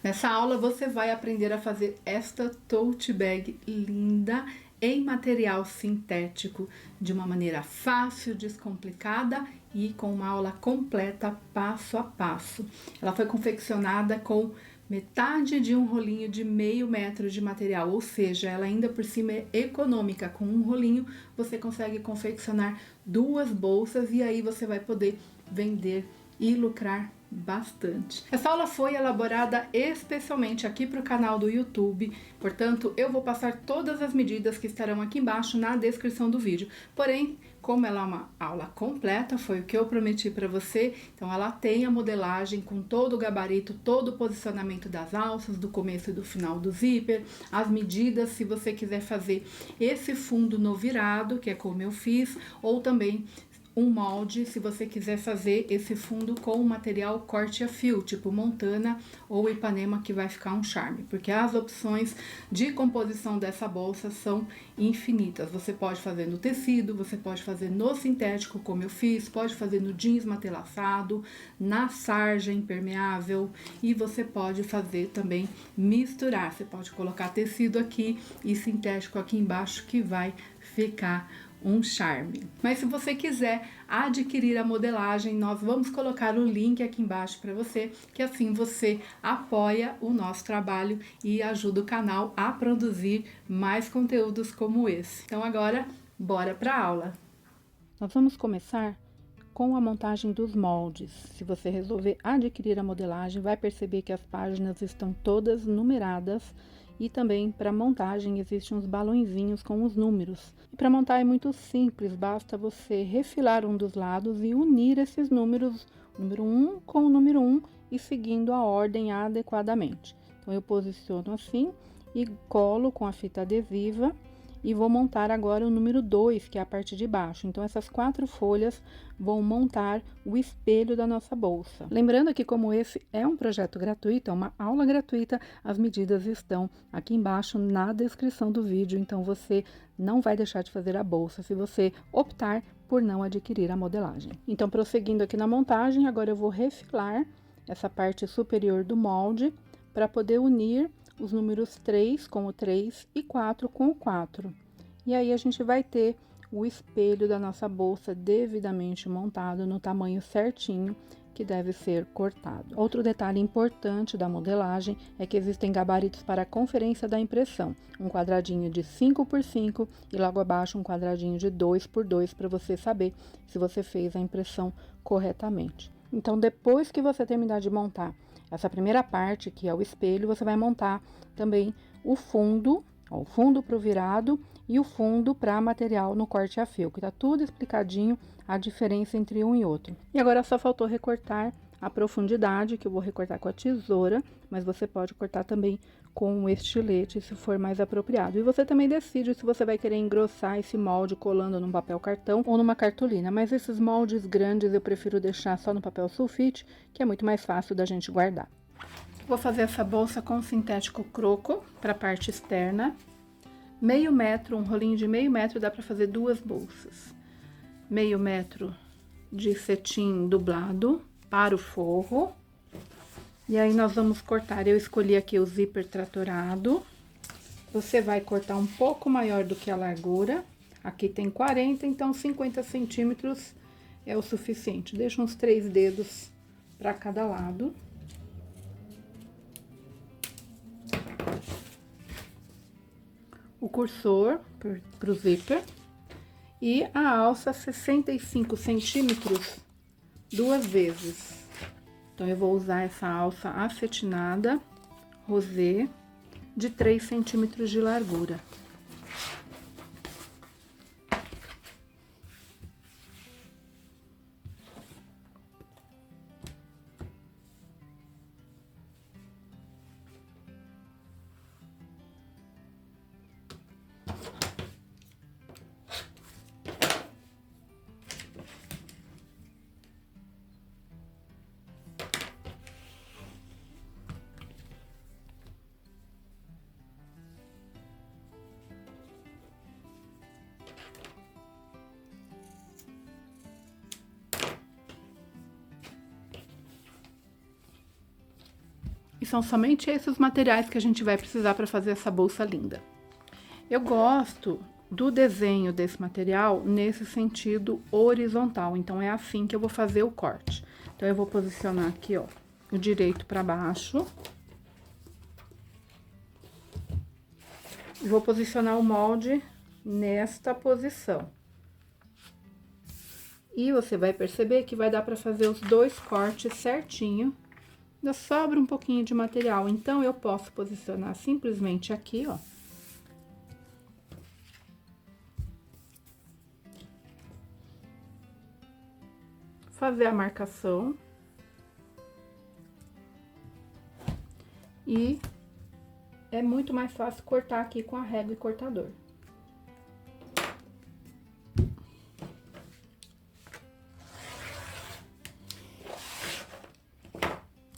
Nessa aula você vai aprender a fazer esta tote bag linda em material sintético, de uma maneira fácil, descomplicada e com uma aula completa passo a passo. Ela foi confeccionada com metade de um rolinho de meio metro de material, ou seja, ela ainda por cima é econômica. Com um rolinho você consegue confeccionar 2 bolsas e aí você vai poder vender e lucrar bastante. Essa aula foi elaborada especialmente aqui para o canal do YouTube, portanto eu vou passar todas as medidas que estarão aqui embaixo na descrição do vídeo. Porém, como ela é uma aula completa, foi o que eu prometi para você, então ela tem a modelagem com todo o gabarito, todo o posicionamento das alças, do começo e do final do zíper, as medidas se você quiser fazer esse fundo no virado, que é como eu fiz, ou também um molde, se você quiser fazer esse fundo com material corte a fio, tipo Montana ou Ipanema, que vai ficar um charme, porque as opções de composição dessa bolsa são infinitas. Você pode fazer no tecido, você pode fazer no sintético, como eu fiz, pode fazer no jeans matelaçado, na sarja impermeável, e você pode fazer também misturar. Você pode colocar tecido aqui e sintético aqui embaixo, que vai ficar um charme. Mas se você quiser adquirir a modelagem, nós vamos colocar o link aqui embaixo para você, que assim você apoia o nosso trabalho e ajuda o canal a produzir mais conteúdos como esse. Então agora, bora para a aula. Nós vamos começar com a montagem dos moldes. Se você resolver adquirir a modelagem, vai perceber que as páginas estão todas numeradas. E também para montagem existem uns balõezinhos com os números. E para montar é muito simples, basta você refilar um dos lados e unir esses números, o número 1 com o número 1 e seguindo a ordem adequadamente. Então eu posiciono assim e colo com a fita adesiva. E vou montar agora o número 2, que é a parte de baixo. Então, essas 4 folhas vão montar o espelho da nossa bolsa. Lembrando que, como esse é um projeto gratuito, é uma aula gratuita, as medidas estão aqui embaixo na descrição do vídeo. Então, você não vai deixar de fazer a bolsa se você optar por não adquirir a modelagem. Então, prosseguindo aqui na montagem, agora eu vou refilar essa parte superior do molde para poder unir os números 3 com o 3 e 4 com o 4. E aí a gente vai ter o espelho da nossa bolsa devidamente montado no tamanho certinho que deve ser cortado. Outro detalhe importante da modelagem é que existem gabaritos para a conferência da impressão. Um quadradinho de 5 por 5 e logo abaixo um quadradinho de 2 por 2 para você saber se você fez a impressão corretamente. Então, depois que você terminar de montar essa primeira parte, que é o espelho, você vai montar também o fundo, ó, o fundo para o virado e o fundo para material no corte a fio, que tá tudo explicadinho a diferença entre um e outro. E agora só faltou recortar a profundidade, que eu vou recortar com a tesoura, mas você pode cortar também com o estilete, se for mais apropriado. E você também decide se você vai querer engrossar esse molde colando num papel cartão ou numa cartolina, mas esses moldes grandes eu prefiro deixar só no papel sulfite, que é muito mais fácil da gente guardar. Vou fazer essa bolsa com sintético croco para a parte externa. Meio metro, um rolinho de meio metro, dá para fazer 2 bolsas. Meio metro de cetim dublado para o forro. E aí nós vamos cortar, eu escolhi aqui o zíper tratorado. Você vai cortar um pouco maior do que a largura. Aqui tem 40, então 50 centímetros é o suficiente. Deixa uns 3 dedos para cada lado. O cursor para o zíper. E a alça 65 centímetros 2 vezes. Então, eu vou usar essa alça acetinada, rosé, de 3 centímetros de largura. são somente esses os materiais que a gente vai precisar para fazer essa bolsa linda. Eu gosto do desenho desse material nesse sentido horizontal, então é assim que eu vou fazer o corte. Então, eu vou posicionar aqui, ó, o direito para baixo. E vou posicionar o molde nesta posição. E você vai perceber que vai dar para fazer os dois cortes certinho. Ainda sobra um pouquinho de material, então eu posso posicionar simplesmente aqui, ó. Fazer a marcação. E é muito mais fácil cortar aqui com a régua e cortador.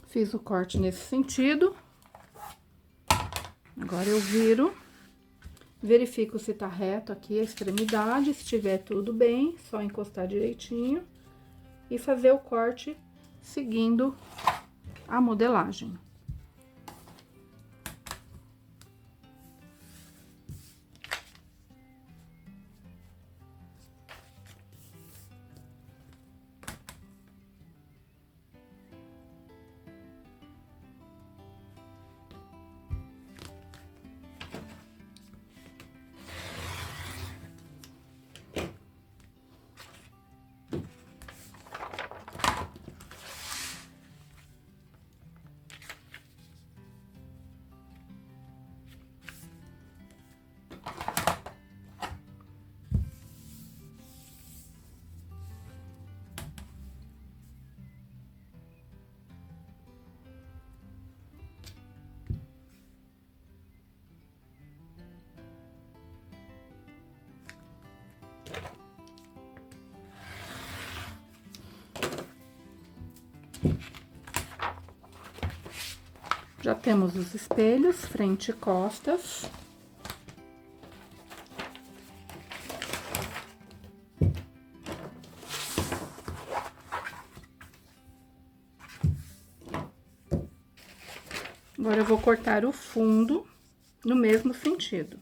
Fiz o corte nesse sentido. Agora eu viro, verifico se tá reto aqui a extremidade, se tiver tudo bem, só encostar direitinho e fazer o corte seguindo a modelagem. Já temos os espelhos, frente e costas. Agora, eu vou cortar o fundo no mesmo sentido.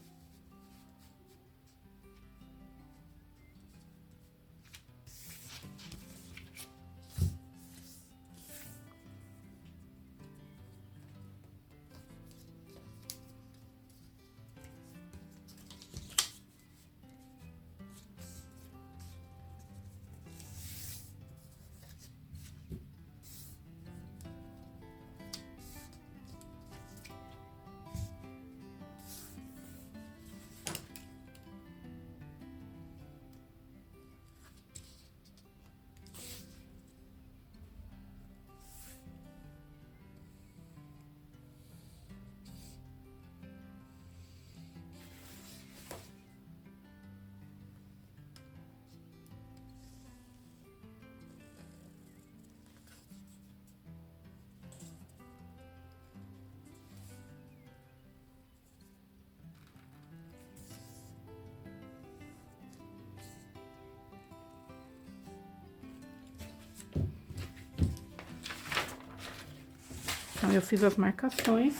Então, eu fiz as marcações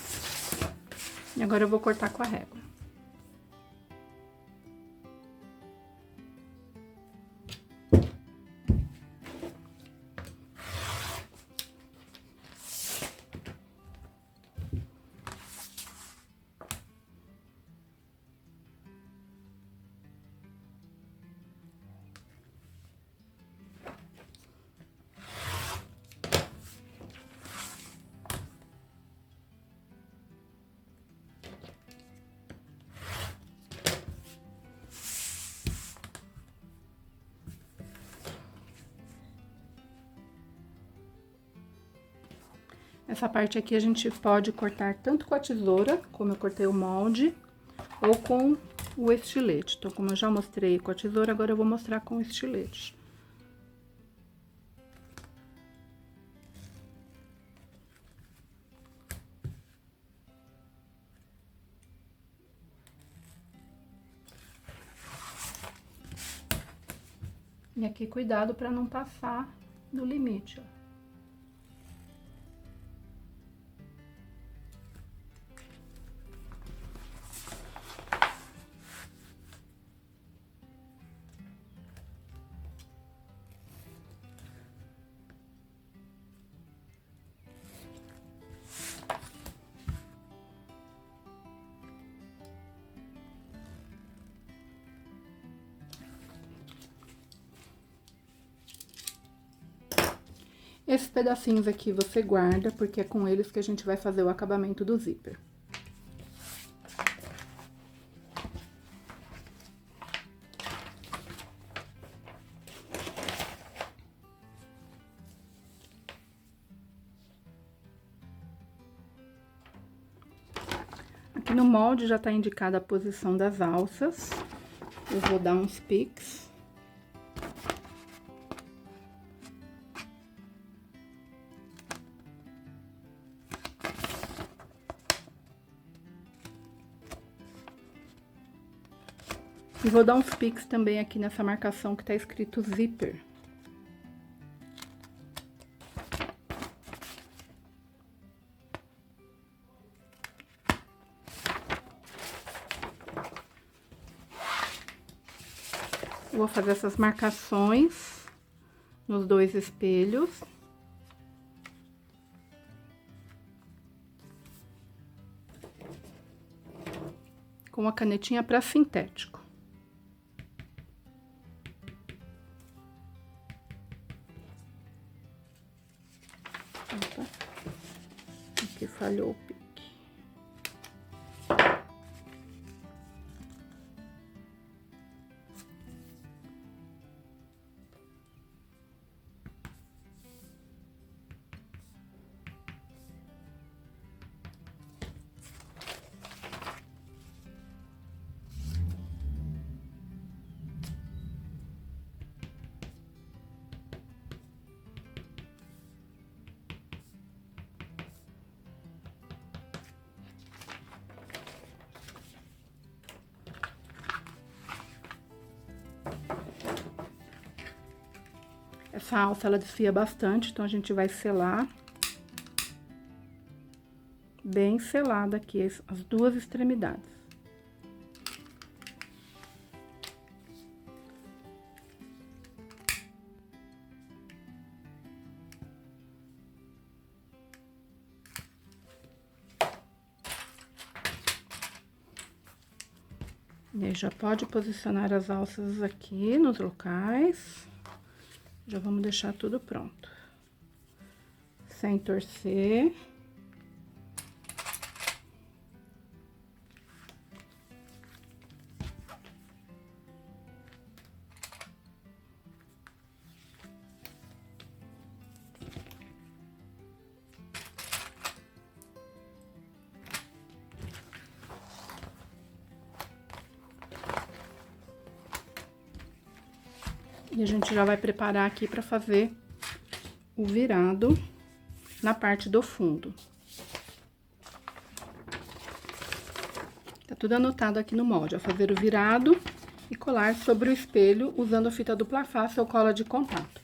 e agora eu vou cortar com a régua. Essa parte aqui a gente pode cortar tanto com a tesoura, como eu cortei o molde, ou com o estilete. Então, como eu já mostrei com a tesoura, agora eu vou mostrar com o estilete. E aqui, cuidado para não passar do limite, ó. Esses pedacinhos aqui você guarda, porque é com eles que a gente vai fazer o acabamento do zíper. Aqui no molde já tá indicada a posição das alças. Eu vou dar uns piques. E vou dar uns piques também aqui nessa marcação que tá escrito zíper. Vou fazer essas marcações nos dois espelhos. Com a canetinha para sintético. Opa, aqui falhou o pique. Essa alça, ela desfia bastante, então a gente vai selar. Bem selada aqui, as duas extremidades. E aí, já pode posicionar as alças aqui nos locais. Já vamos deixar tudo pronto. Sem torcer. E a gente já vai preparar aqui para fazer o virado na parte do fundo. Tá tudo anotado aqui no molde, ó, fazer o virado e colar sobre o espelho usando a fita dupla face ou cola de contato.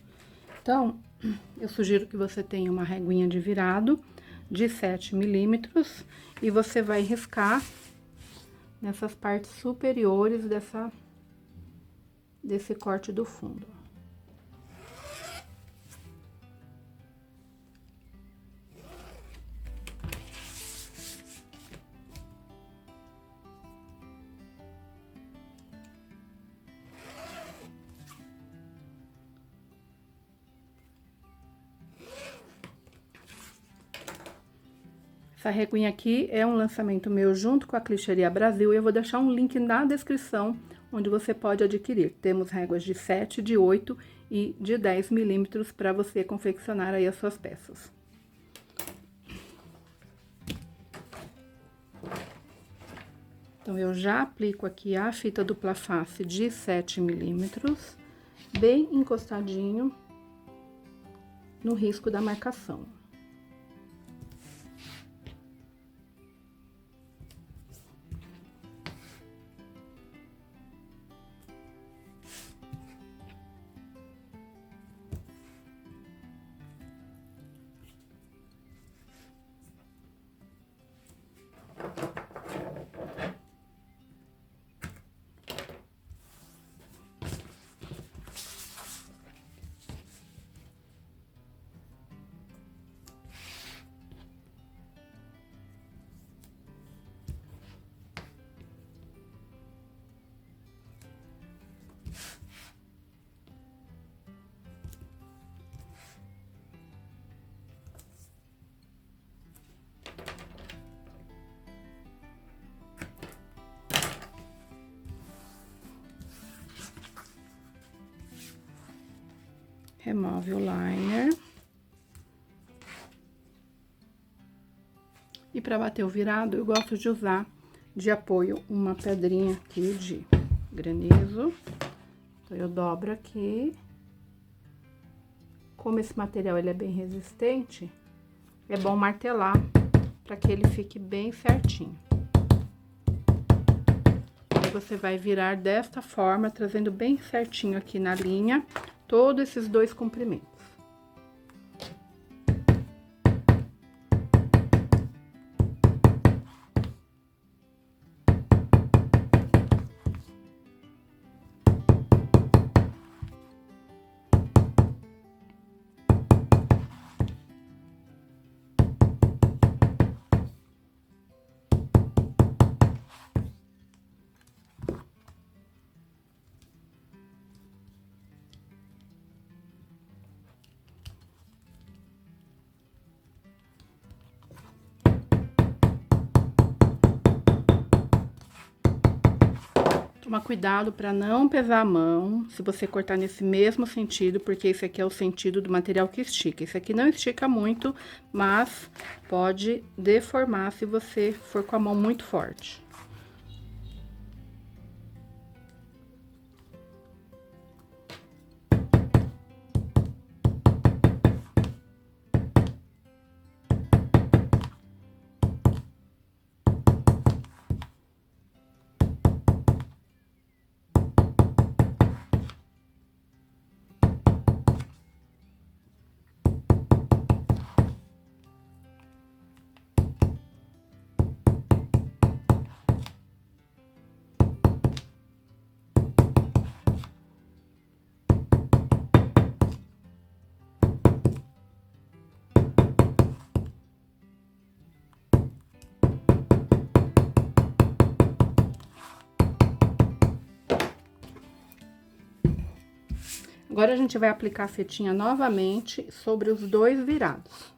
Então, eu sugiro que você tenha uma reguinha de virado de 7 milímetros e você vai riscar nessas partes superiores desse corte do fundo. Essa reguinha aqui é um lançamento meu junto com a Clicheria Brasil e eu vou deixar um link na descrição onde você pode adquirir. Temos réguas de 7, de 8 e de 10 milímetros para você confeccionar aí as suas peças. Então, eu já aplico aqui a fita dupla face de 7 milímetros, bem encostadinho no risco da marcação. remove o liner. E para bater o virado, eu gosto de usar de apoio uma pedrinha aqui de granizo. Então, eu dobro aqui. Como esse material ele é bem resistente, é bom martelar para que ele fique bem certinho. Aí você vai virar desta forma, trazendo bem certinho aqui na linha, todos esses dois comprimentos. Toma cuidado para não pesar a mão, se você cortar nesse mesmo sentido, porque esse aqui é o sentido do material que estica. Esse aqui não estica muito, mas pode deformar se você for com a mão muito forte. Agora, a gente vai aplicar a fitinha novamente sobre os dois virados.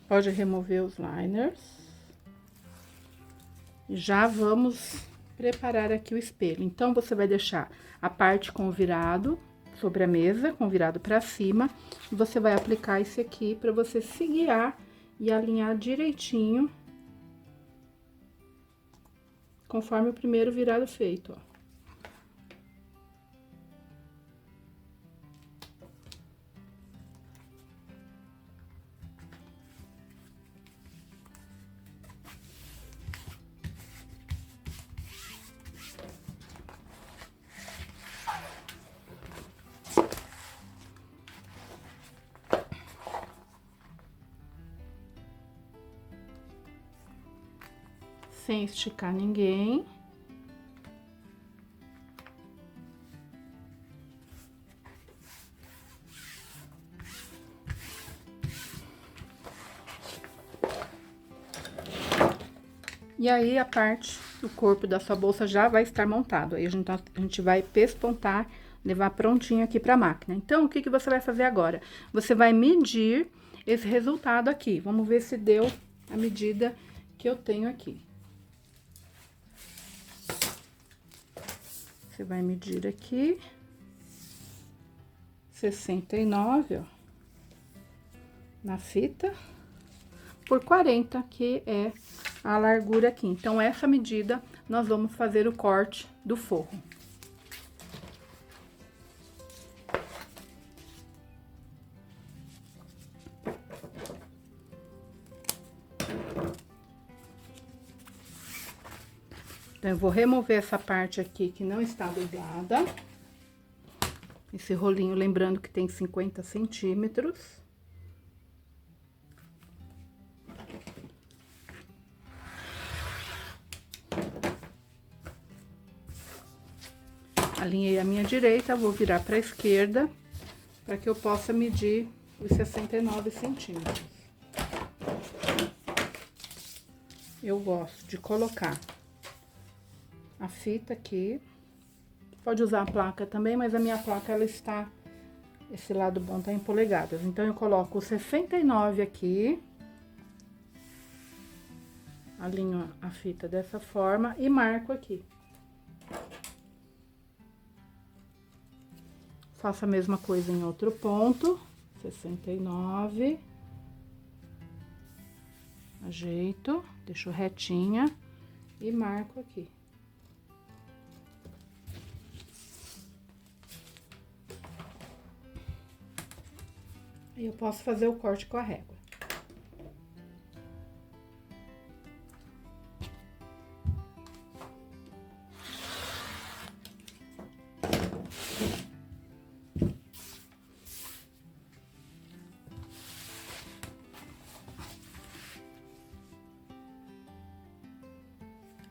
Pode remover os liners. Já vamos preparar aqui o espelho. Então, você vai deixar a parte com o virado sobre a mesa, com o virado para cima. E você vai aplicar esse aqui para você se guiar e alinhar direitinho, conforme o primeiro virado feito, ó. Sem esticar ninguém. E aí, a parte do corpo da sua bolsa já vai estar montado. Aí, a gente vai pespontar, levar prontinho aqui pra máquina. Então, o que que você vai fazer agora? Você vai medir esse resultado aqui. Vamos ver se deu a medida que eu tenho aqui. Você vai medir aqui, 69, ó, na fita. por 40, que é a largura aqui. Então, essa medida, nós vamos fazer o corte do forro. Então, eu vou remover essa parte aqui que não está dobrada. Esse rolinho, lembrando que tem 50 centímetros. Alinhei a minha direita, vou virar para a esquerda, para que eu possa medir os 69 centímetros. Eu gosto de colocar a fita aqui. Pode usar a placa também, mas a minha placa, ela está... Esse lado bom tá em polegadas. Então, eu coloco o 69 aqui. Alinho a fita dessa forma e marco aqui. Faço a mesma coisa em outro ponto. 69. Ajeito, deixo retinha e marco aqui. E eu posso fazer o corte com a régua.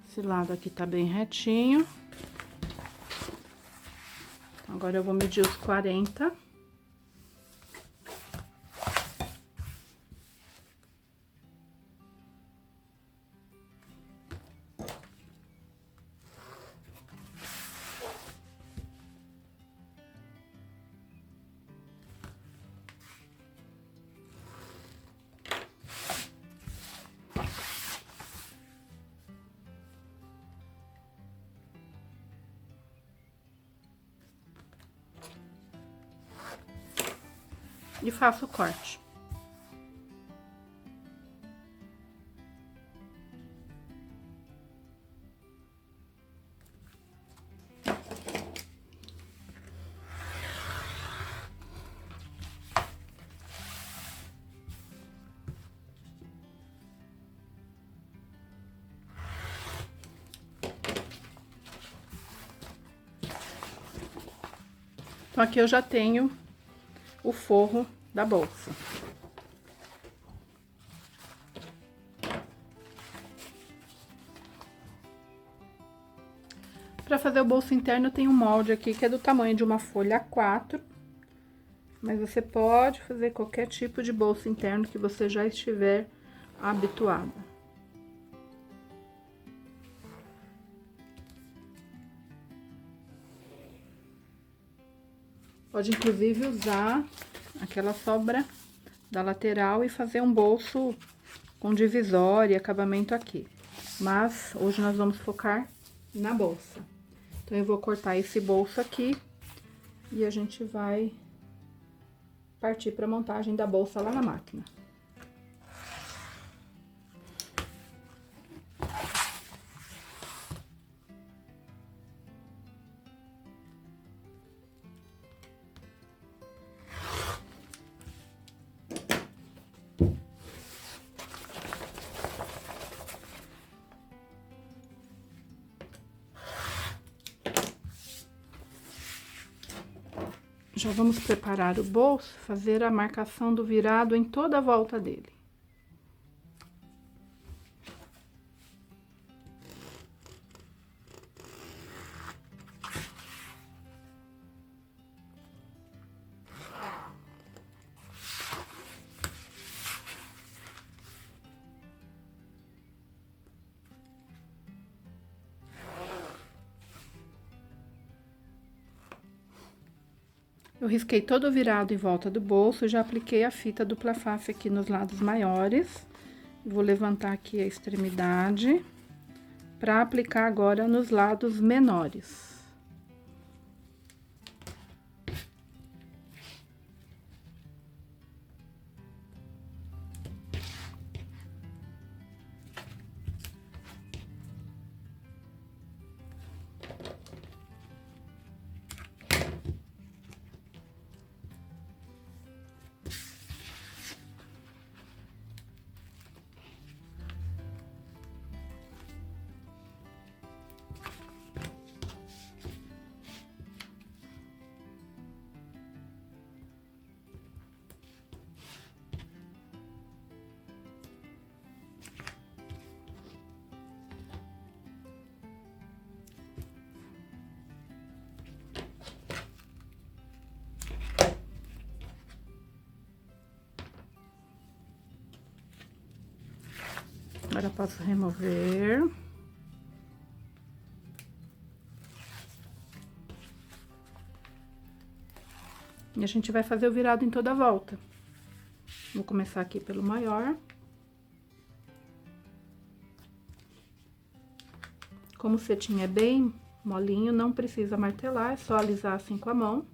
Esse lado aqui tá bem retinho. Então, agora eu vou medir os 40. E faço o corte. Então, aqui eu já tenho o forro da bolsa. Para fazer o bolso interno, eu tenho um molde aqui que é do tamanho de uma folha A4. Mas você pode fazer qualquer tipo de bolso interno que você já estiver habituada. Pode, inclusive, usar aquela sobra da lateral e fazer um bolso com divisória e acabamento aqui. Mas, hoje nós vamos focar na bolsa. Então, eu vou cortar esse bolso aqui e a gente vai partir para a montagem da bolsa lá na máquina. Já vamos preparar o bolso, fazer a marcação do virado em toda a volta dele. Eu risquei todo o virado em volta do bolso e já apliquei a fita dupla face aqui nos lados maiores. Vou levantar aqui a extremidade para aplicar agora nos lados menores. Agora eu posso remover. E a gente vai fazer o virado em toda a volta. Vou começar aqui pelo maior. Como o cetim é bem molinho, não precisa martelar, é só alisar assim com a mão.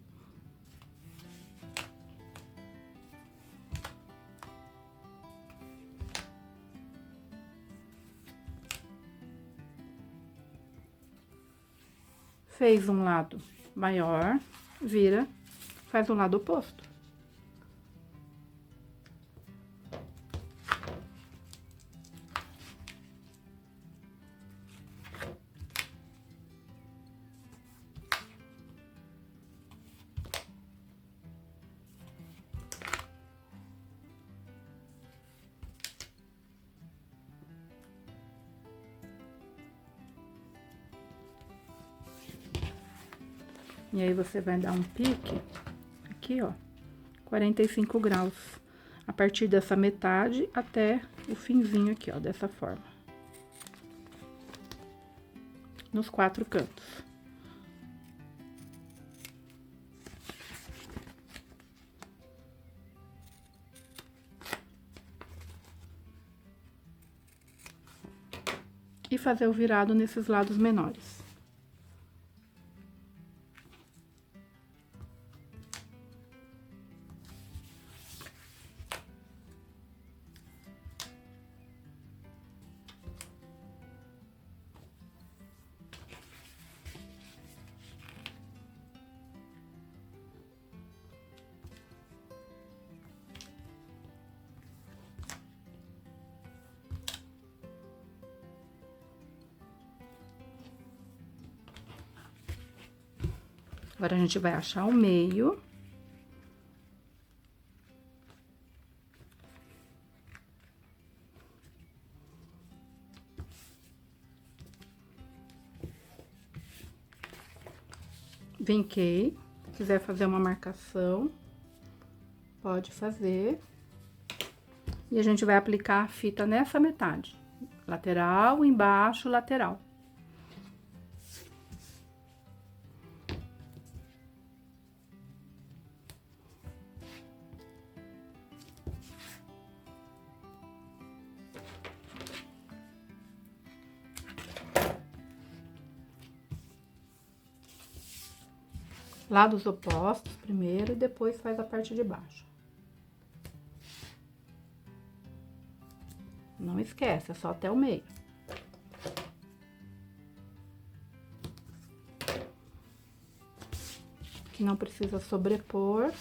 Fez um lado maior, vira, faz o lado oposto. E aí, você vai dar um pique aqui, ó, 45 graus. A partir dessa metade até o finzinho aqui, ó, dessa forma. Nos 4 cantos. E fazer o virado nesses lados menores. Agora, a gente vai achar o meio. Vinquei. Se quiser fazer uma marcação, pode fazer. E a gente vai aplicar a fita nessa metade. Lateral, embaixo, lateral. Lados opostos primeiro e depois faz a parte de baixo. Não esquece, é só até o meio. Que não precisa sobrepor.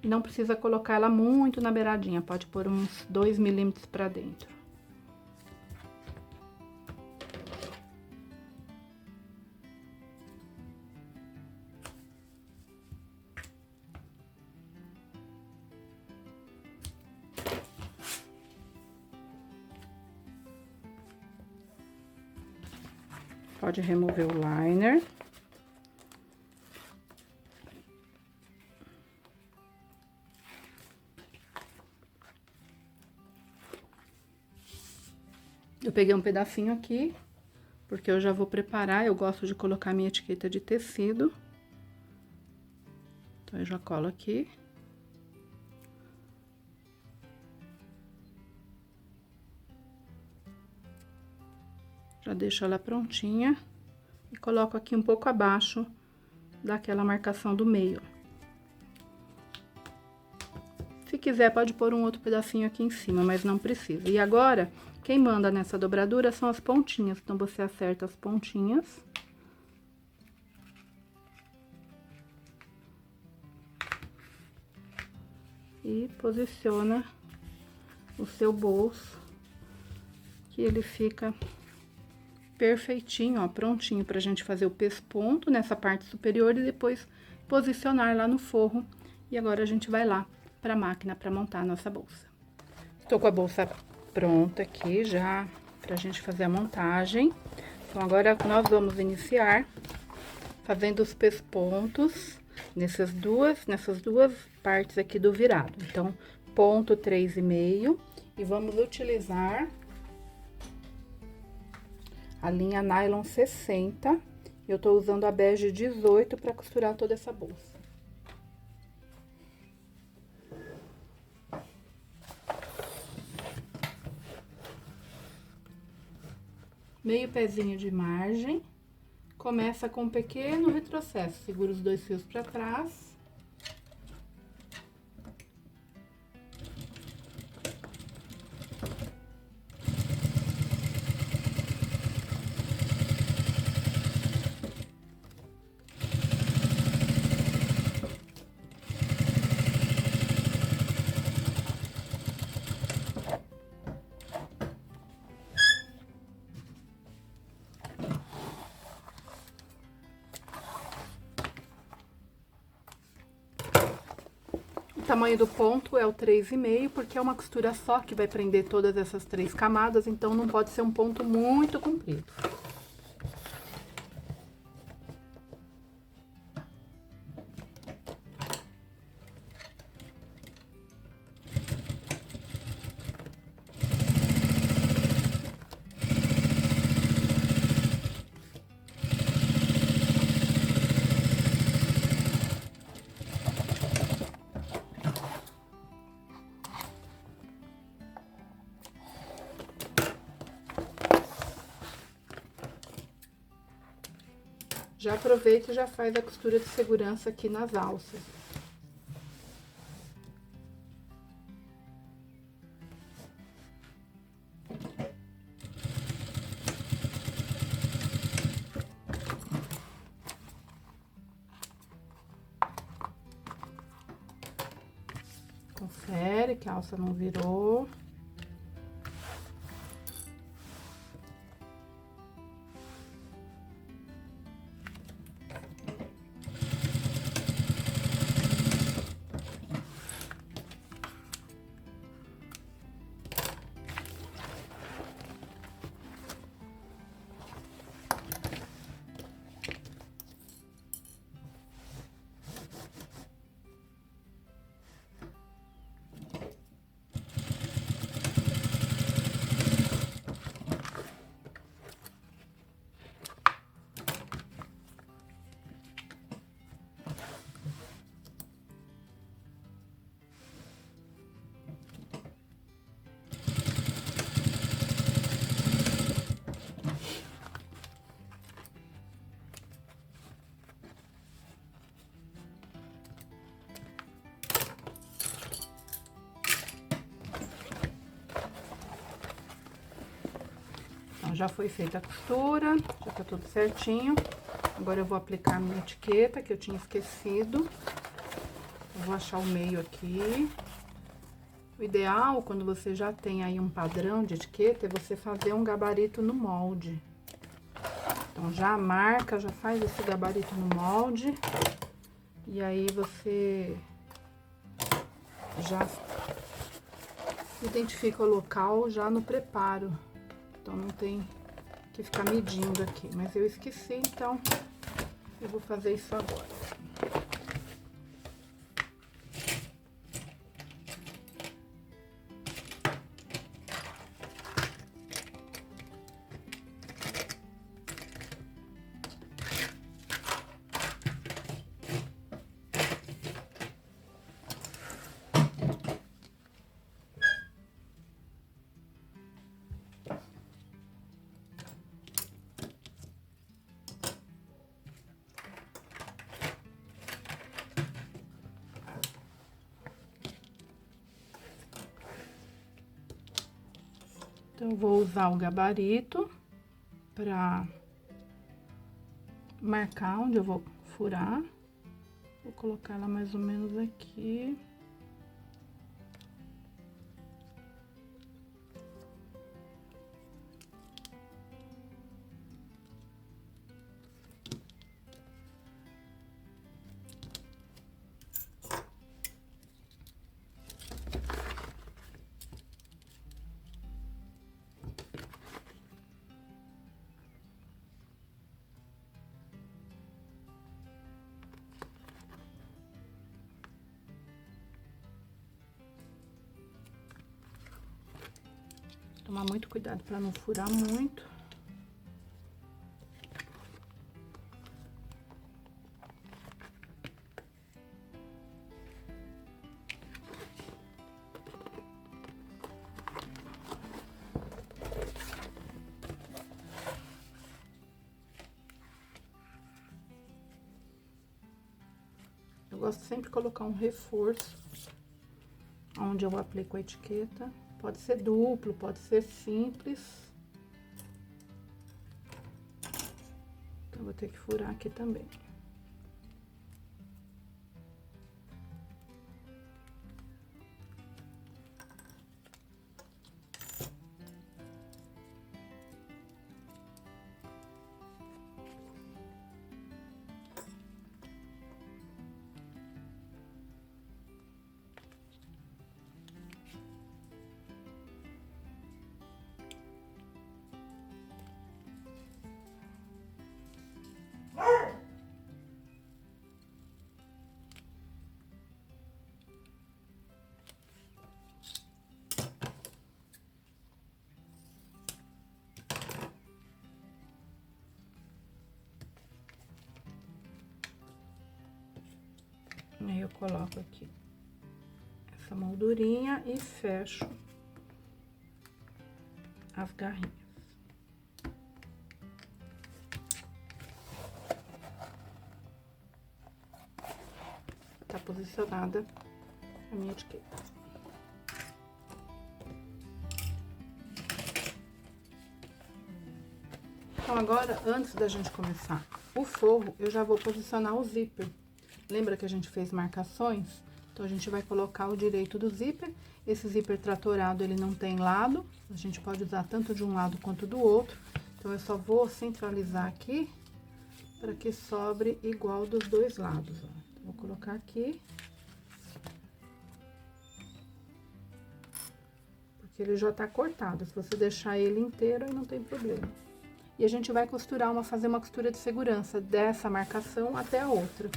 Não precisa colocar ela muito na beiradinha, pode pôr uns 2 milímetros pra dentro. Pode remover o liner. Eu peguei um pedacinho aqui, porque eu já vou preparar, eu gosto de colocar minha etiqueta de tecido. Então, eu já colo aqui. Já deixo ela prontinha e coloco aqui um pouco abaixo daquela marcação do meio. Se quiser, pode pôr um outro pedacinho aqui em cima, mas não precisa. E agora, quem manda nessa dobradura são as pontinhas. Então, você acerta as pontinhas. E posiciona o seu bolso, que ele fica perfeitinho, ó, prontinho pra gente fazer o pesponto nessa parte superior e depois posicionar lá no forro. E agora, a gente vai lá pra máquina pra montar a nossa bolsa. Tô com a bolsa pronta aqui já pra gente fazer a montagem. Então, agora nós vamos iniciar fazendo os pespontos nessas duas partes aqui do virado. Então, ponto 3,5 e vamos utilizar a linha nylon 60. Eu tô usando a bege 18 para costurar toda essa bolsa. Meio pezinho de margem, começa com um pequeno retrocesso, segura os 2 fios para trás. O tamanho do ponto é o 3,5, porque é uma costura só que vai prender todas essas 3 camadas, então não pode ser um ponto muito comprido. Já aproveita e já faz a costura de segurança aqui nas alças. Confere que a alça não virou. Então, já foi feita a costura, já tá tudo certinho. Agora eu vou aplicar a minha etiqueta, que eu tinha esquecido. Eu vou achar o meio aqui. O ideal, quando você já tem aí um padrão de etiqueta, é você fazer um gabarito no molde. Então, já marca, já faz esse gabarito no molde. E aí, você já identifica o local já no preparo. Então, não tem que ficar medindo aqui. Mas eu esqueci, então, eu vou fazer isso agora. Então, eu vou usar o gabarito para marcar onde eu vou furar. Vou colocar ela mais ou menos aqui. Tomar muito cuidado para não furar muito. Eu gosto sempre de colocar um reforço onde eu aplico a etiqueta. Pode ser duplo, pode ser simples. Então, vou ter que furar aqui também. Aí eu coloco aqui essa moldurinha e fecho as garrinhas. Tá posicionada a minha etiqueta. Então, agora, antes da gente começar o forro, eu já vou posicionar o zíper. Lembra que a gente fez marcações? Então, a gente vai colocar o direito do zíper. Esse zíper tratorado, ele não tem lado. A gente pode usar tanto de um lado quanto do outro. Então, eu só vou centralizar aqui para que sobre igual dos dois lados, ó. Então, vou colocar aqui. Porque ele já tá cortado. Se você deixar ele inteiro, aí não tem problema. E a gente vai costurar fazer uma costura de segurança dessa marcação até a outra.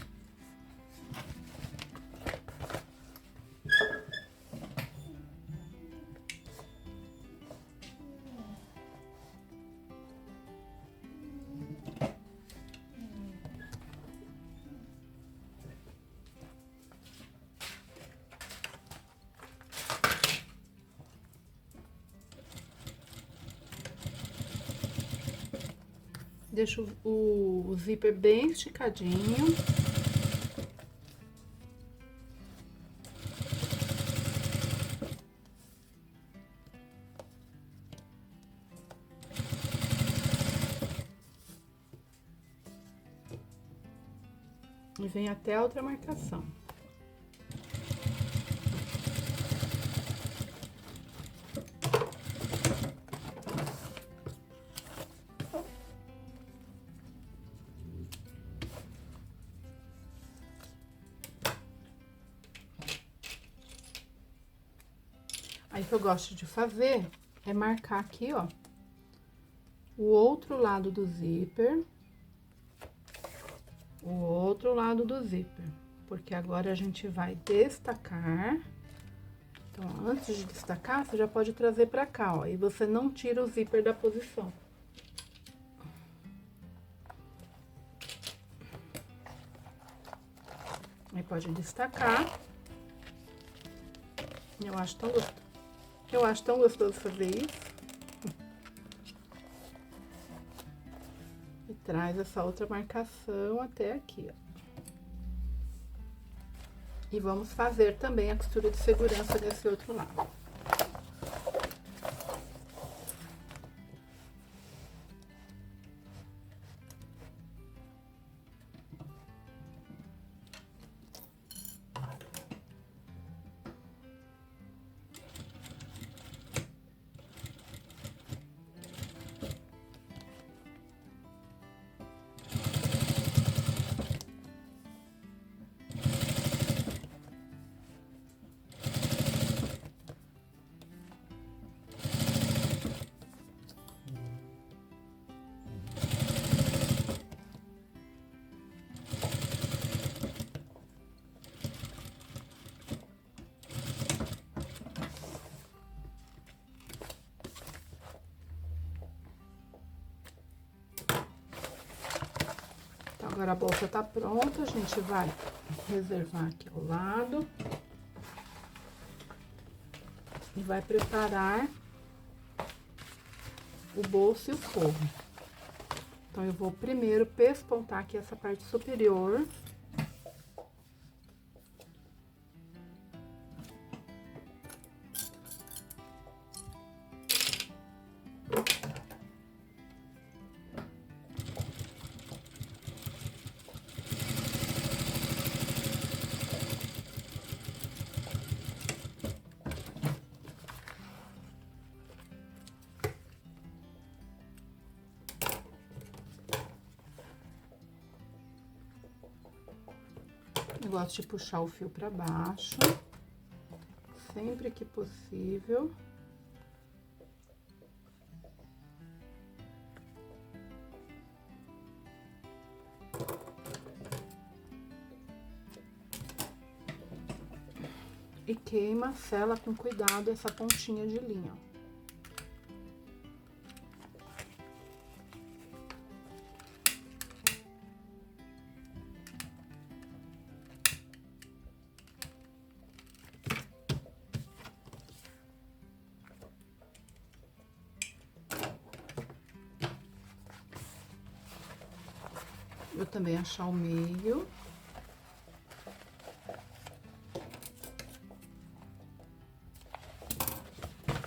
Deixo o zíper bem esticadinho. E vem até a outra marcação. Aí, o que eu gosto de fazer é marcar aqui, ó, o outro lado do zíper, o outro lado do zíper, porque agora a gente vai destacar. Então, ó, antes de destacar, você já pode trazer pra cá, ó, e você não tira o zíper da posição. Aí, pode destacar. Eu acho tão gostoso fazer isso. E traz essa outra marcação até aqui, ó. E vamos fazer também a costura de segurança desse outro lado. Agora a bolsa tá pronta, a gente vai reservar aqui ao lado. E vai preparar o bolso e o forro. Então, eu vou primeiro pespontar aqui essa parte superior. Eu gosto de puxar o fio pra baixo, sempre que possível. E queima, sela com cuidado essa pontinha de linha, ó. Eu também achar o meio.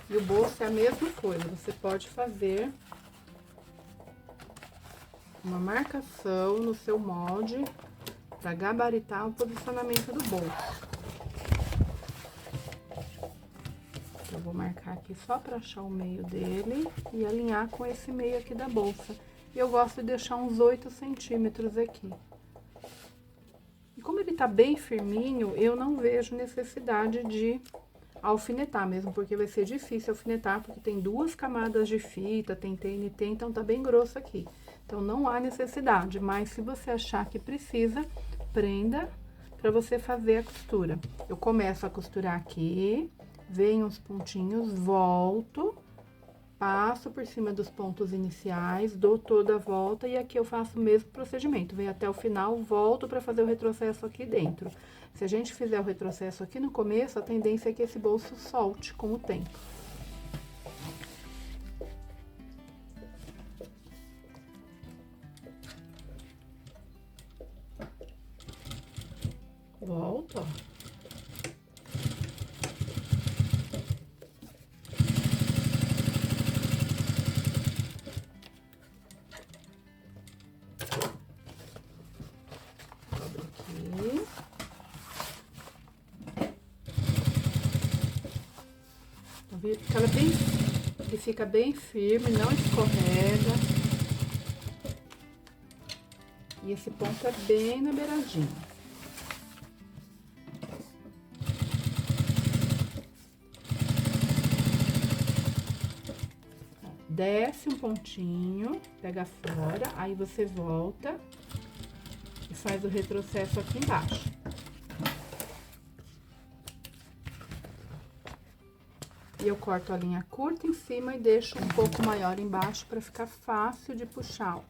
E o bolso é a mesma coisa, você pode fazer uma marcação no seu molde para gabaritar o posicionamento do bolso. Eu vou marcar aqui só para achar o meio dele e alinhar com esse meio aqui da bolsa. Eu gosto de deixar uns 8 centímetros aqui. E como ele tá bem firminho, eu não vejo necessidade de alfinetar mesmo, porque vai ser difícil alfinetar, porque tem 2 camadas de fita, tem TNT, então tá bem grosso aqui. Então, não há necessidade, mas se você achar que precisa, prenda pra você fazer a costura. Eu começo a costurar aqui, venho uns pontinhos, volto, passo por cima dos pontos iniciais, dou toda a volta e aqui eu faço o mesmo procedimento. Venho até o final, volto para fazer o retrocesso aqui dentro. Se a gente fizer o retrocesso aqui no começo, a tendência é que esse bolso solte com o tempo. Volto, ó. Ele fica bem firme, não escorrega. E esse ponto é bem na beiradinha. Desce um pontinho, pega fora, aí você volta e faz o retrocesso aqui embaixo. E eu corto a linha curta em cima e deixo um pouco maior embaixo para ficar fácil de puxar, ó.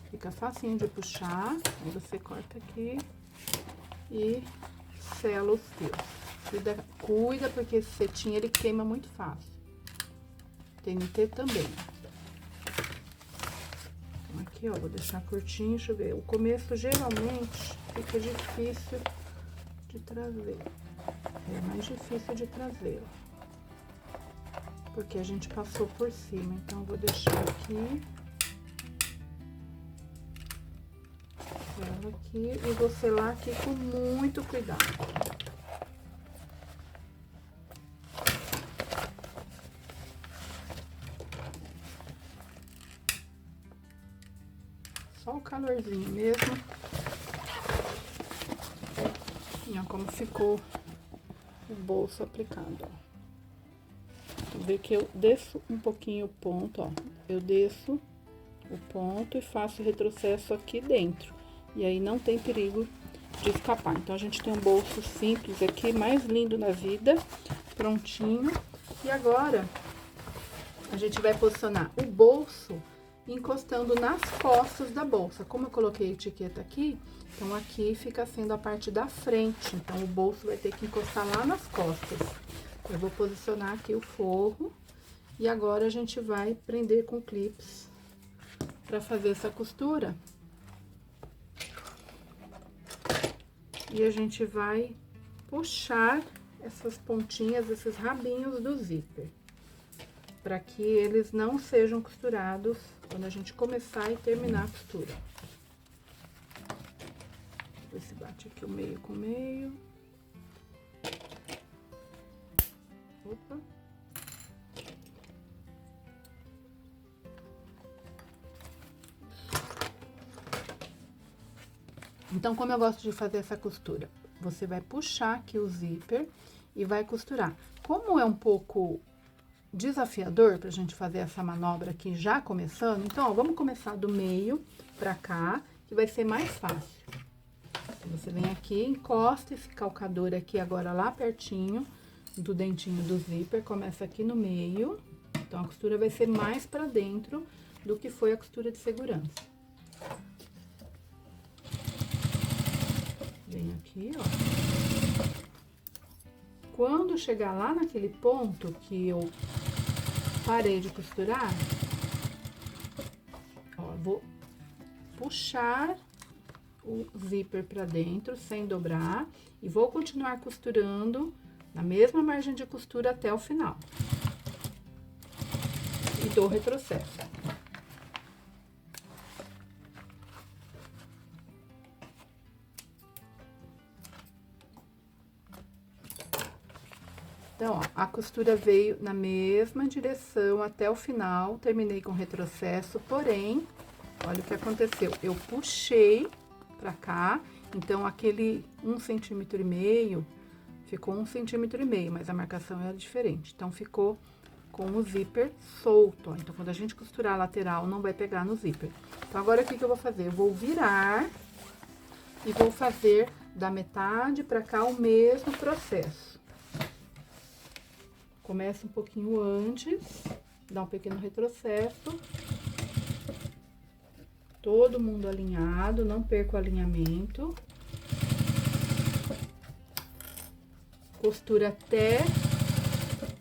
Fica facinho de puxar, aí você corta aqui e sela os fios. Cuida porque esse cetim ele queima muito fácil. TNT também. Então, aqui, ó, vou deixar curtinho, deixa eu ver. O começo geralmente fica difícil de trazer. É mais difícil de trazer, ó, porque a gente passou por cima. Então, eu vou deixar aqui, ela aqui, e vou selar aqui com muito cuidado. Só o calorzinho mesmo. E ó, como ficou o bolso aplicado, ó. Vê que eu desço um pouquinho o ponto, ó. Eu desço o ponto e faço o retrocesso aqui dentro. E aí não tem perigo de escapar. Então, a gente tem um bolso simples aqui, mais lindo na vida, prontinho. E agora, a gente vai posicionar o bolso encostando nas costas da bolsa. Como eu coloquei a etiqueta aqui, então aqui fica sendo a parte da frente, então o bolso vai ter que encostar lá nas costas. Eu vou posicionar aqui o forro e agora a gente vai prender com clips para fazer essa costura. E a gente vai puxar essas pontinhas, esses rabinhos do zíper, para que eles não sejam costurados quando a gente começar e terminar a costura. Ver se bate aqui o meio com o meio. Opa. Então, como eu gosto de fazer essa costura? Você vai puxar aqui o zíper e vai costurar. Como é um pouco desafiador pra gente fazer essa manobra aqui já começando, então, ó, vamos começar do meio pra cá, que vai ser mais fácil. Você vem aqui, encosta esse calcador aqui agora lá pertinho do dentinho do zíper, começa aqui no meio. Então, a costura vai ser mais pra dentro do que foi a costura de segurança. Vem aqui, ó. Quando chegar lá naquele ponto que eu parei de costurar, ó, vou puxar o zíper pra dentro, sem dobrar, e vou continuar costurando na mesma margem de costura até o final. E dou retrocesso. Então, ó, a costura veio na mesma direção até o final, terminei com retrocesso, porém, olha o que aconteceu. Eu puxei pra cá, então, aquele 1,5 cm, ficou 1,5 cm, mas a marcação era diferente. Então, ficou com o zíper solto, ó. Então, quando a gente costurar a lateral, não vai pegar no zíper. Então, agora, o que que eu vou fazer? Eu vou virar e vou fazer da metade pra cá o mesmo processo. Começa um pouquinho antes, dá um pequeno retrocesso. Todo mundo alinhado, não perca o alinhamento. Costura até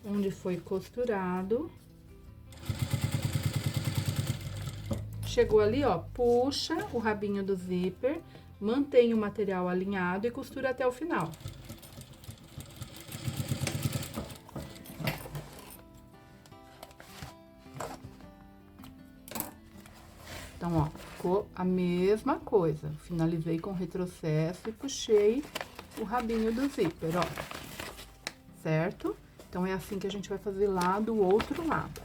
onde foi costurado. Chegou ali, ó, puxa o rabinho do zíper, mantém o material alinhado e costura até o final. Então, ó, ficou a mesma coisa. Finalizei com retrocesso e puxei o rabinho do zíper, ó. Certo? Então, é assim que a gente vai fazer lá do outro lado.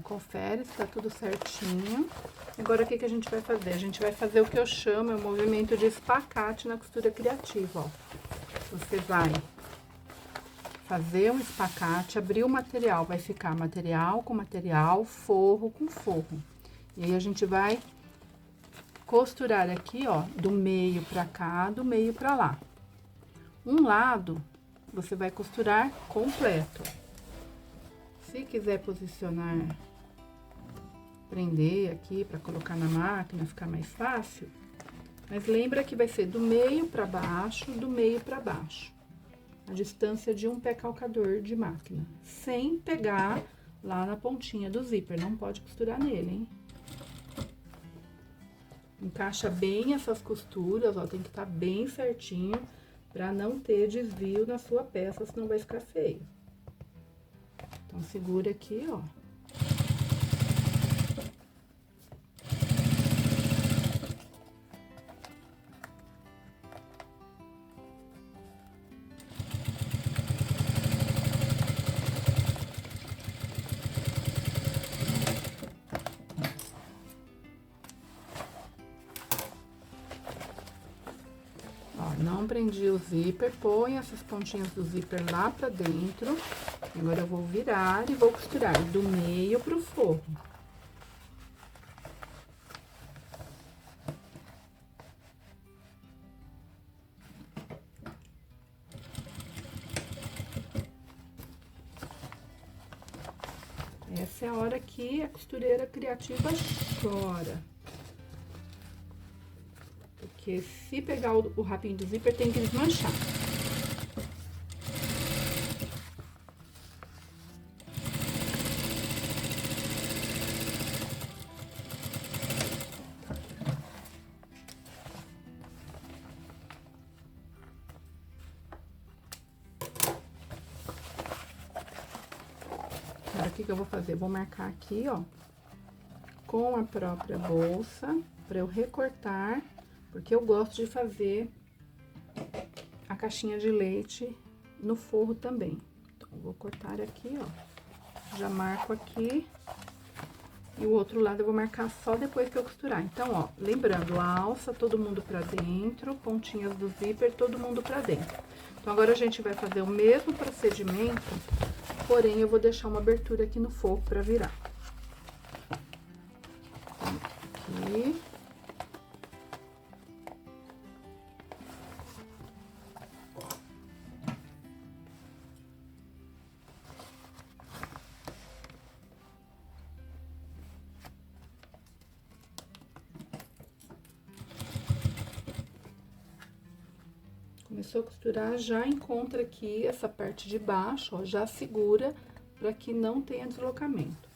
Confere se tá tudo certinho. Agora, o que que a gente vai fazer? A gente vai fazer o que eu chamo, é o movimento de espacate na costura criativa, ó. Você vai fazer um espacate, abrir o material, vai ficar material com material, forro com forro. E aí, a gente vai costurar aqui, ó, do meio pra cá, do meio pra lá. Um lado, você vai costurar completo. Se quiser posicionar, prender aqui pra colocar na máquina, ficar mais fácil. Mas lembra que vai ser do meio pra baixo, do meio pra baixo. A distância de um pé calcador de máquina. Sem pegar lá na pontinha do zíper, não pode costurar nele, hein? Encaixa bem essas costuras, ó, tem que estar bem certinho pra não ter desvio na sua peça, senão vai ficar feio. Então, segura aqui, ó. Não prendi o zíper, põe essas pontinhas do zíper lá pra dentro. Agora eu vou virar e vou costurar do meio pro forro. Essa é a hora que a costureira criativa chora. Porque se pegar o rabinho do zíper, tem que desmanchar. Agora, o que que eu vou fazer? Vou marcar aqui, ó, com a própria bolsa, pra eu recortar, porque eu gosto de fazer a caixinha de leite no forro também. Então, vou cortar aqui, ó, já marco aqui, e o outro lado eu vou marcar só depois que eu costurar. Então, ó, lembrando, a alça, todo mundo pra dentro, pontinhas do zíper, todo mundo pra dentro. Então, agora a gente vai fazer o mesmo procedimento, porém, eu vou deixar uma abertura aqui no forro pra virar. Aqui. Começou a costurar, já encontra aqui essa parte de baixo, ó, já segura para que não tenha deslocamento.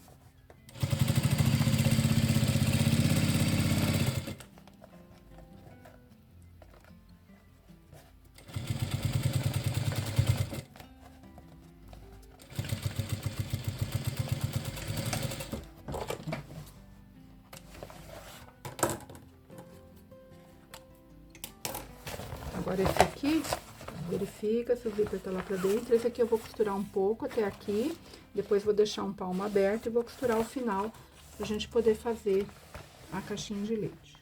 Agora, esse aqui, verifica se o zíper tá lá pra dentro. Esse aqui eu vou costurar um pouco até aqui, depois vou deixar um palmo aberto e vou costurar o final pra gente poder fazer a caixinha de leite.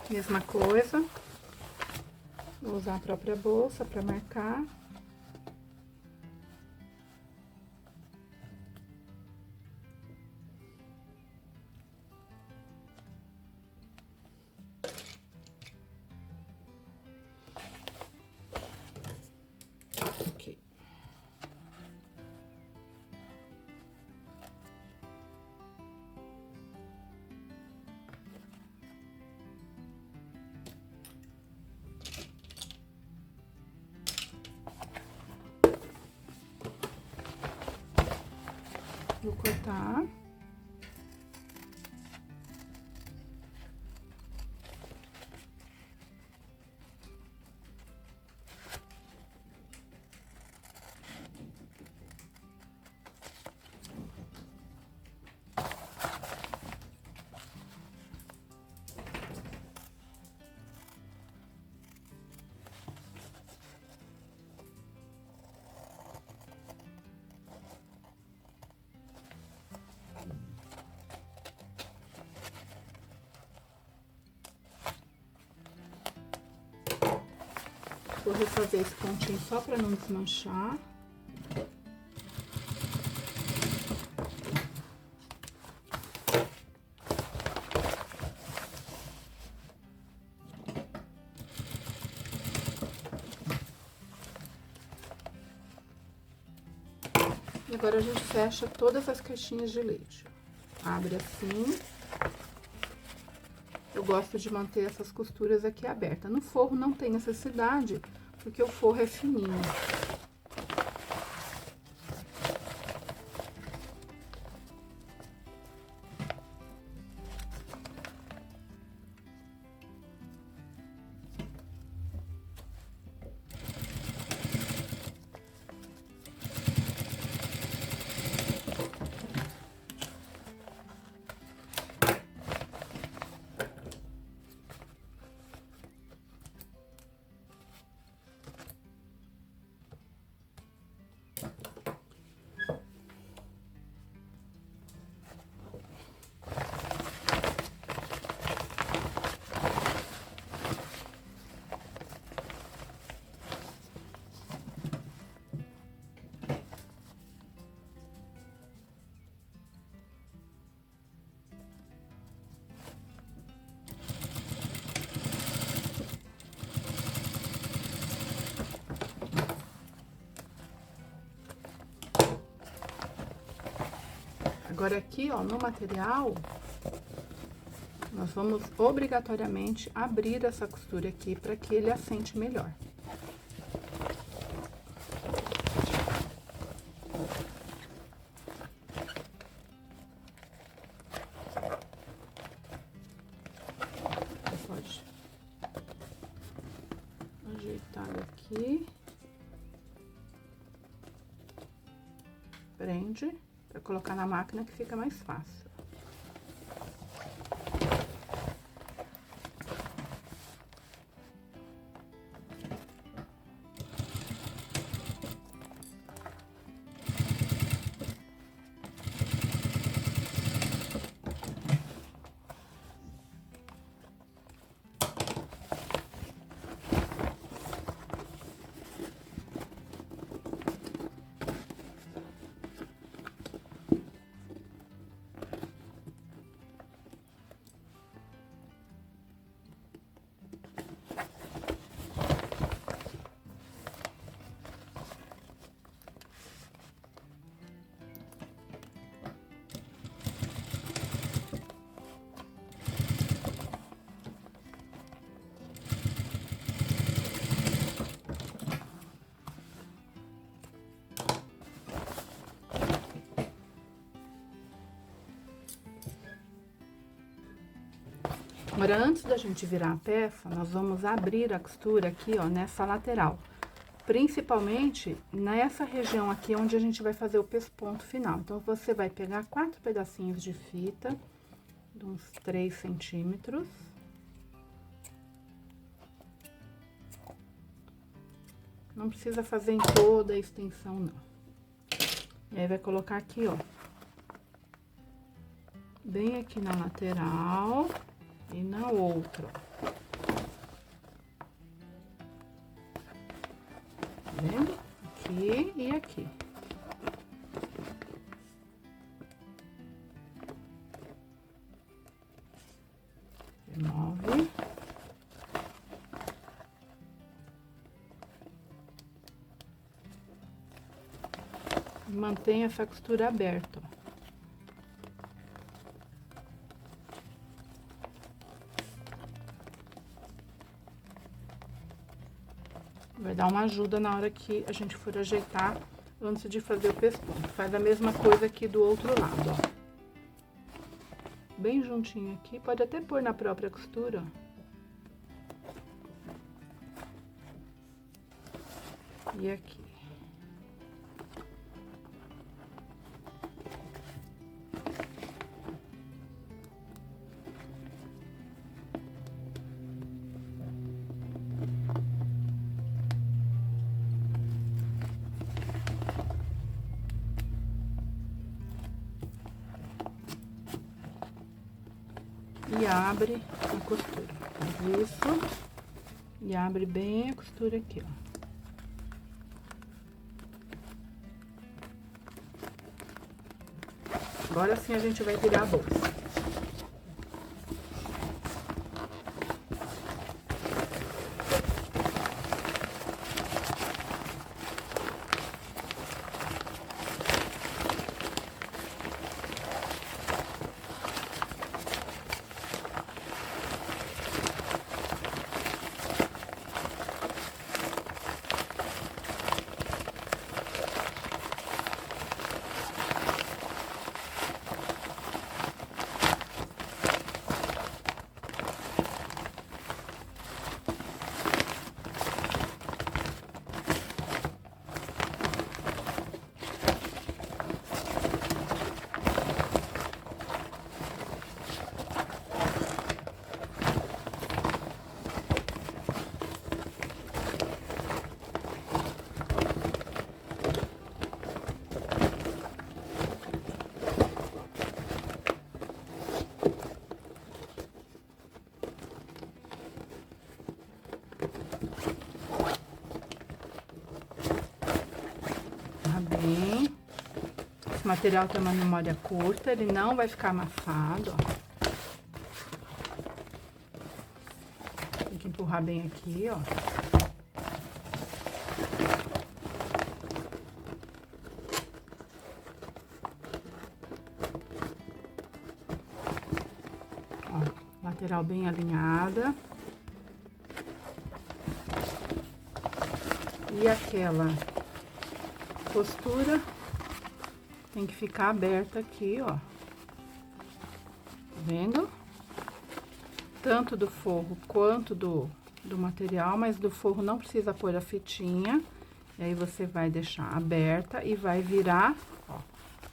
Mesma coisa, vou usar a própria bolsa para marcar. Ok. Vou cortar. Vou refazer esse pontinho só para não desmanchar. E agora a gente fecha todas as caixinhas de leite. Abre assim. Eu gosto de manter essas costuras aqui abertas. No forro não tem necessidade, porque o forro é fininho. Agora aqui, ó, no material, nós vamos obrigatoriamente abrir essa costura aqui para que ele assente melhor. Pode ajeitar aqui. Prende. Pra colocar na máquina que fica mais fácil. Agora, antes da gente virar a peça, nós vamos abrir a costura aqui, ó, nessa lateral. Principalmente nessa região aqui, onde a gente vai fazer o pesponto final. Então, você vai pegar 4 pedacinhos de fita, de uns 3 centímetros. Não precisa fazer em toda a extensão, não. E aí, vai colocar aqui, ó. Bem aqui na lateral. E na outra. Tá vendo? Aqui e aqui. Remove. Mantenha essa costura aberta, ó. Vai dar uma ajuda na hora que a gente for ajeitar antes de fazer o pesponto. Faz a mesma coisa aqui do outro lado, ó. Bem juntinho aqui, pode até pôr na própria costura, ó. E aqui. E abre a costura. Faz isso E abre bem a costura aqui, ó. Agora sim a gente vai virar a bolsa. Bem, esse material tem uma memória curta, ele não vai ficar amassado, ó. Tem que empurrar bem aqui, ó. Ó, lateral bem alinhada. E aquela costura tem que ficar aberta aqui, ó. Tá vendo? Tanto do forro quanto do material, mas do forro não precisa pôr a fitinha. E aí você vai deixar aberta e vai virar, ó,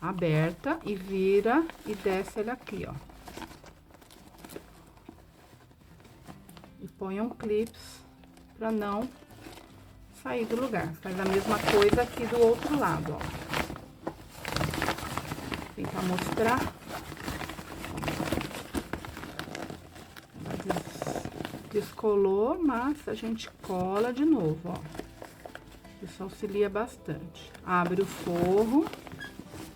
aberta e vira e desce ele aqui, ó. E põe um clips pra não sair do lugar. Faz a mesma coisa aqui do outro lado, ó. Tentar mostrar. Descolou, mas a gente cola de novo, ó. Isso auxilia bastante. Abre o forro.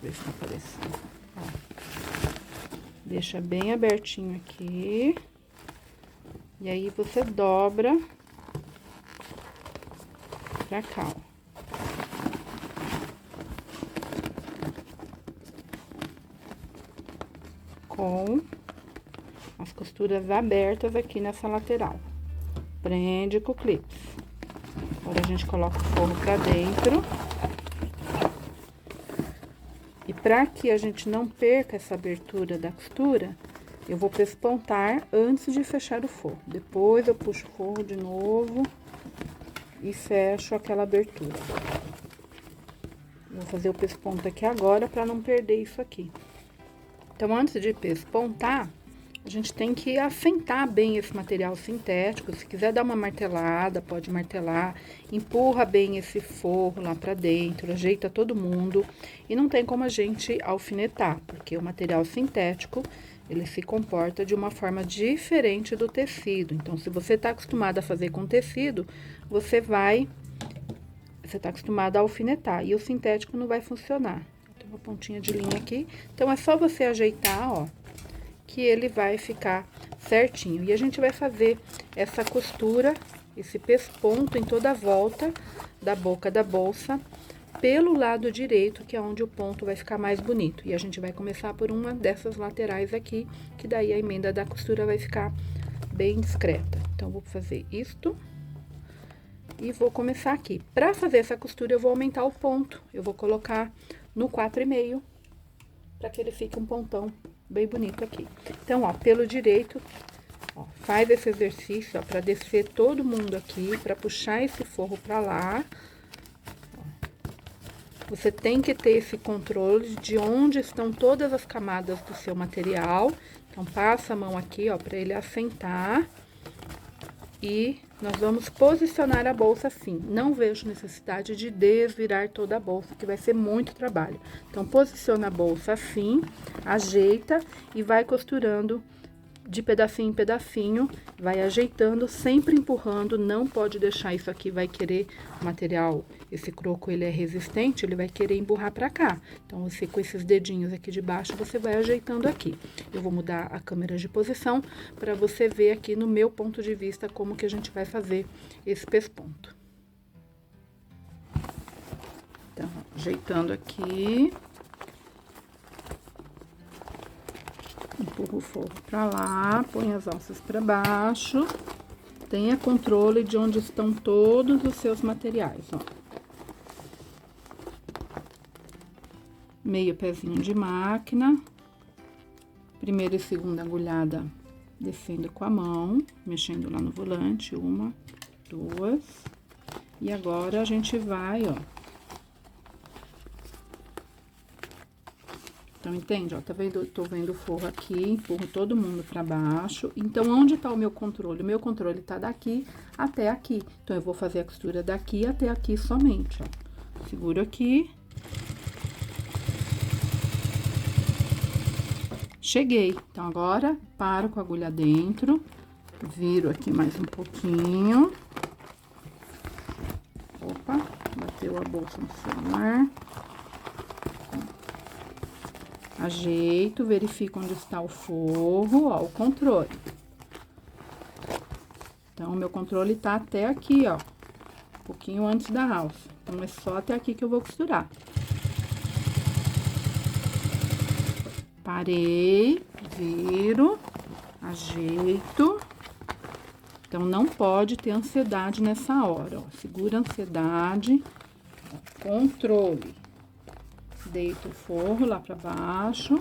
Ver se tá aparecendo. Ó. Deixa bem abertinho aqui. E aí, você dobra pra cá, ó. Com as costuras abertas aqui nessa lateral. Prende com o clips. Agora, a gente coloca o forro pra dentro. E pra que a gente não perca essa abertura da costura, eu vou pespontar antes de fechar o forro. Depois, eu puxo o forro de novo e fecho aquela abertura. Vou fazer o pesponto aqui agora pra não perder isso aqui. Então, antes de pespontar, a gente tem que assentar bem esse material sintético. Se quiser dar uma martelada, pode martelar. Empurra bem esse forro lá pra dentro, ajeita todo mundo. E não tem como a gente alfinetar, porque o material sintético, ele se comporta de uma forma diferente do tecido. Então, se você tá acostumado a fazer com tecido, você tá acostumado a alfinetar. E o sintético não vai funcionar. Tem uma pontinha de linha aqui. Então, é só você ajeitar, ó, que ele vai ficar certinho. E a gente vai fazer essa costura, esse pesponto em toda a volta da boca da bolsa, pelo lado direito, que é onde o ponto vai ficar mais bonito. E a gente vai começar por uma dessas laterais aqui, que daí a emenda da costura vai ficar bem discreta. Então, vou fazer isto. E vou começar aqui. Pra fazer essa costura, eu vou aumentar o ponto. Eu vou colocar no 4,5, pra que ele fique um pontão bem bonito aqui. Então, ó, pelo direito, ó, faz esse exercício, ó, pra descer todo mundo aqui, pra puxar esse forro pra lá. Ó. Você tem que ter esse controle de onde estão todas as camadas do seu material. Então, passa a mão aqui, ó, pra ele assentar. E nós vamos posicionar a bolsa assim. Não vejo necessidade de desvirar toda a bolsa, que vai ser muito trabalho. Então, posiciona a bolsa assim, ajeita e vai costurando de pedacinho em pedacinho, vai ajeitando, sempre empurrando, não pode deixar isso aqui, vai querer, o material, esse croco, ele é resistente, ele vai querer emburrar pra cá. Então, você com esses dedinhos aqui de baixo, você vai ajeitando aqui. Eu vou mudar a câmera de posição pra você ver aqui no meu ponto de vista como que a gente vai fazer esse pesponto. Então, ajeitando aqui. Empurra o forro pra lá, põe as alças pra baixo. Tenha controle de onde estão todos os seus materiais, ó. Meio pezinho de máquina. Primeira e segunda agulhada descendo com a mão, mexendo lá no volante. 1, 2. E agora a gente vai, ó. Então, entende? Ó, tá vendo? Tô vendo o forro aqui, empurro todo mundo pra baixo. Então, onde tá o meu controle? O meu controle tá daqui até aqui. Então, eu vou fazer a costura daqui até aqui somente, ó. Seguro aqui. Cheguei. Então, agora, paro com a agulha dentro. Viro aqui mais um pouquinho. Opa, bateu a bolsa no celular. Ajeito, verifico onde está o forro, ó, o controle. Então, o meu controle tá até aqui, ó, um pouquinho antes da alça. Então, é só até aqui que eu vou costurar. Parei, viro, ajeito. Então, não pode ter ansiedade nessa hora, ó. Segura a ansiedade, ó, controle. Deito o forro lá pra baixo.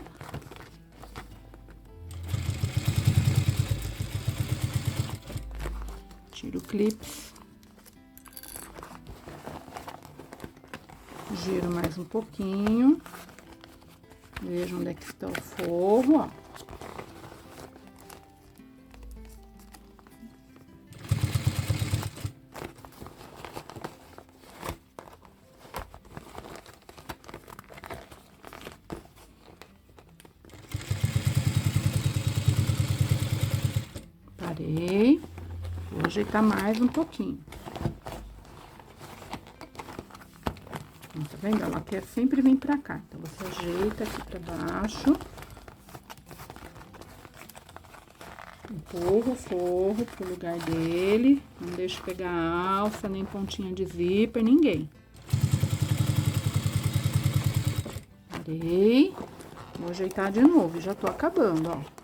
Tiro o clips. Giro mais um pouquinho. Vejo onde é que está o forro, ó. Parei, vou ajeitar mais um pouquinho. Tá vendo? Ela quer sempre vir pra cá. Então, você ajeita aqui pra baixo. Empurra o forro pro lugar dele. Não deixa pegar alça, nem pontinha de zíper, ninguém. Parei. Vou ajeitar de novo, já tô acabando, ó.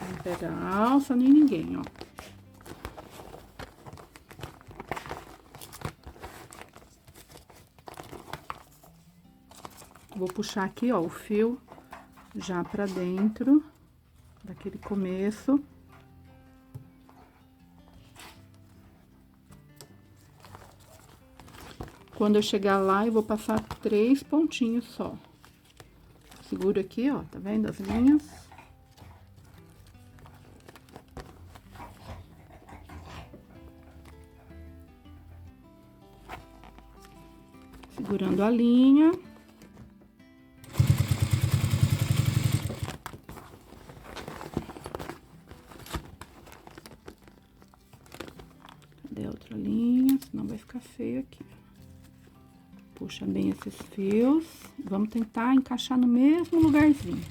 Não pega alça, nem ninguém, ó. Vou puxar aqui, ó, o fio já pra dentro daquele começo. Quando eu chegar lá, eu vou passar 3 pontinhos só. Seguro aqui, ó, tá vendo as linhas? Segurando a linha. Cadê a outra linha? Senão vai ficar feio aqui. Puxa bem esses fios. Vamos tentar encaixar no mesmo lugarzinho.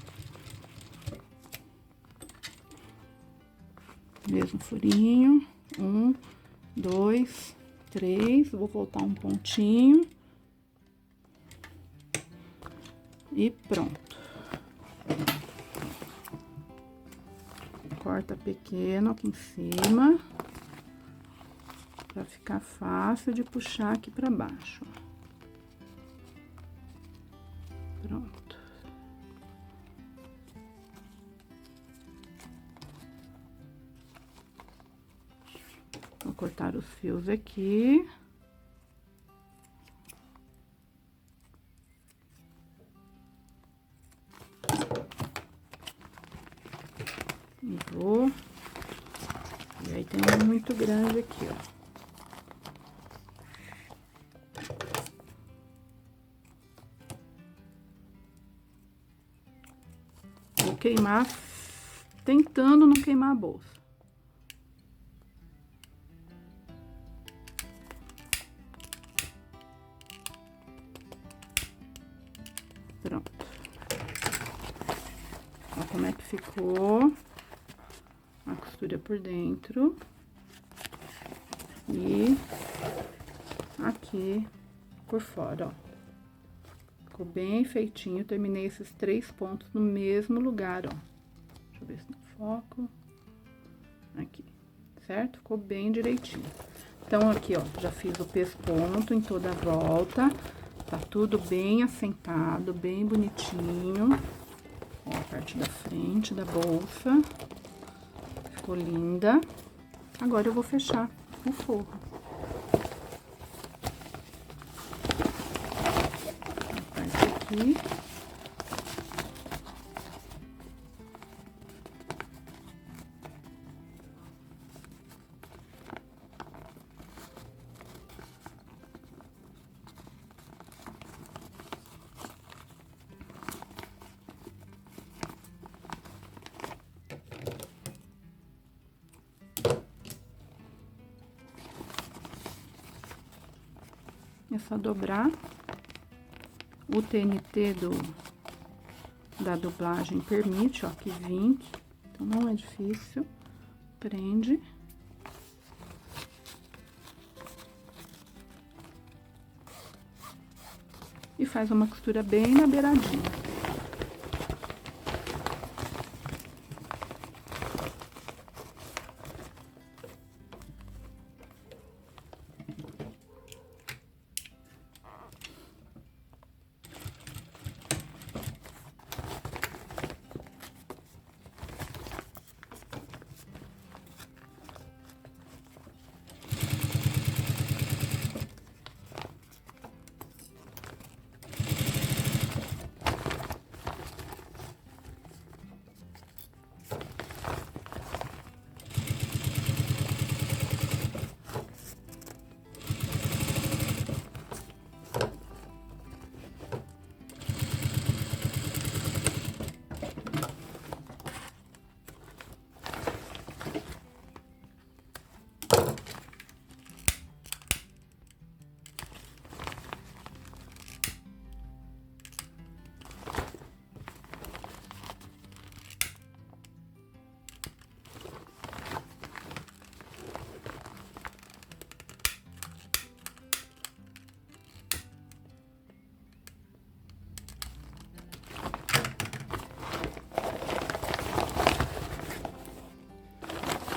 Mesmo furinho. 1, 2, 3. Vou voltar um pontinho. E pronto. Corta pequeno aqui em cima. Pra ficar fácil de puxar aqui pra baixo, ó. Pronto. Vou cortar os fios aqui. E vou. E aí tem um muito grande aqui, ó. queimar, tentando não queimar a bolsa. Pronto. Olha como é que ficou a costura por dentro. E aqui por fora, ó. Ficou bem feitinho, terminei esses 3 pontos no mesmo lugar, ó. Deixa eu ver se no foco. Aqui, certo? Ficou bem direitinho. Então, aqui, ó, já fiz o pesponto em toda a volta. Tá tudo bem assentado, bem bonitinho. Ó, a parte da frente da bolsa. Ficou linda. Agora eu vou fechar o forro. Aqui. É só dobrar. O TNT da dublagem permite, ó, que vinque. Então, não é difícil. Prende. E faz uma costura bem na beiradinha.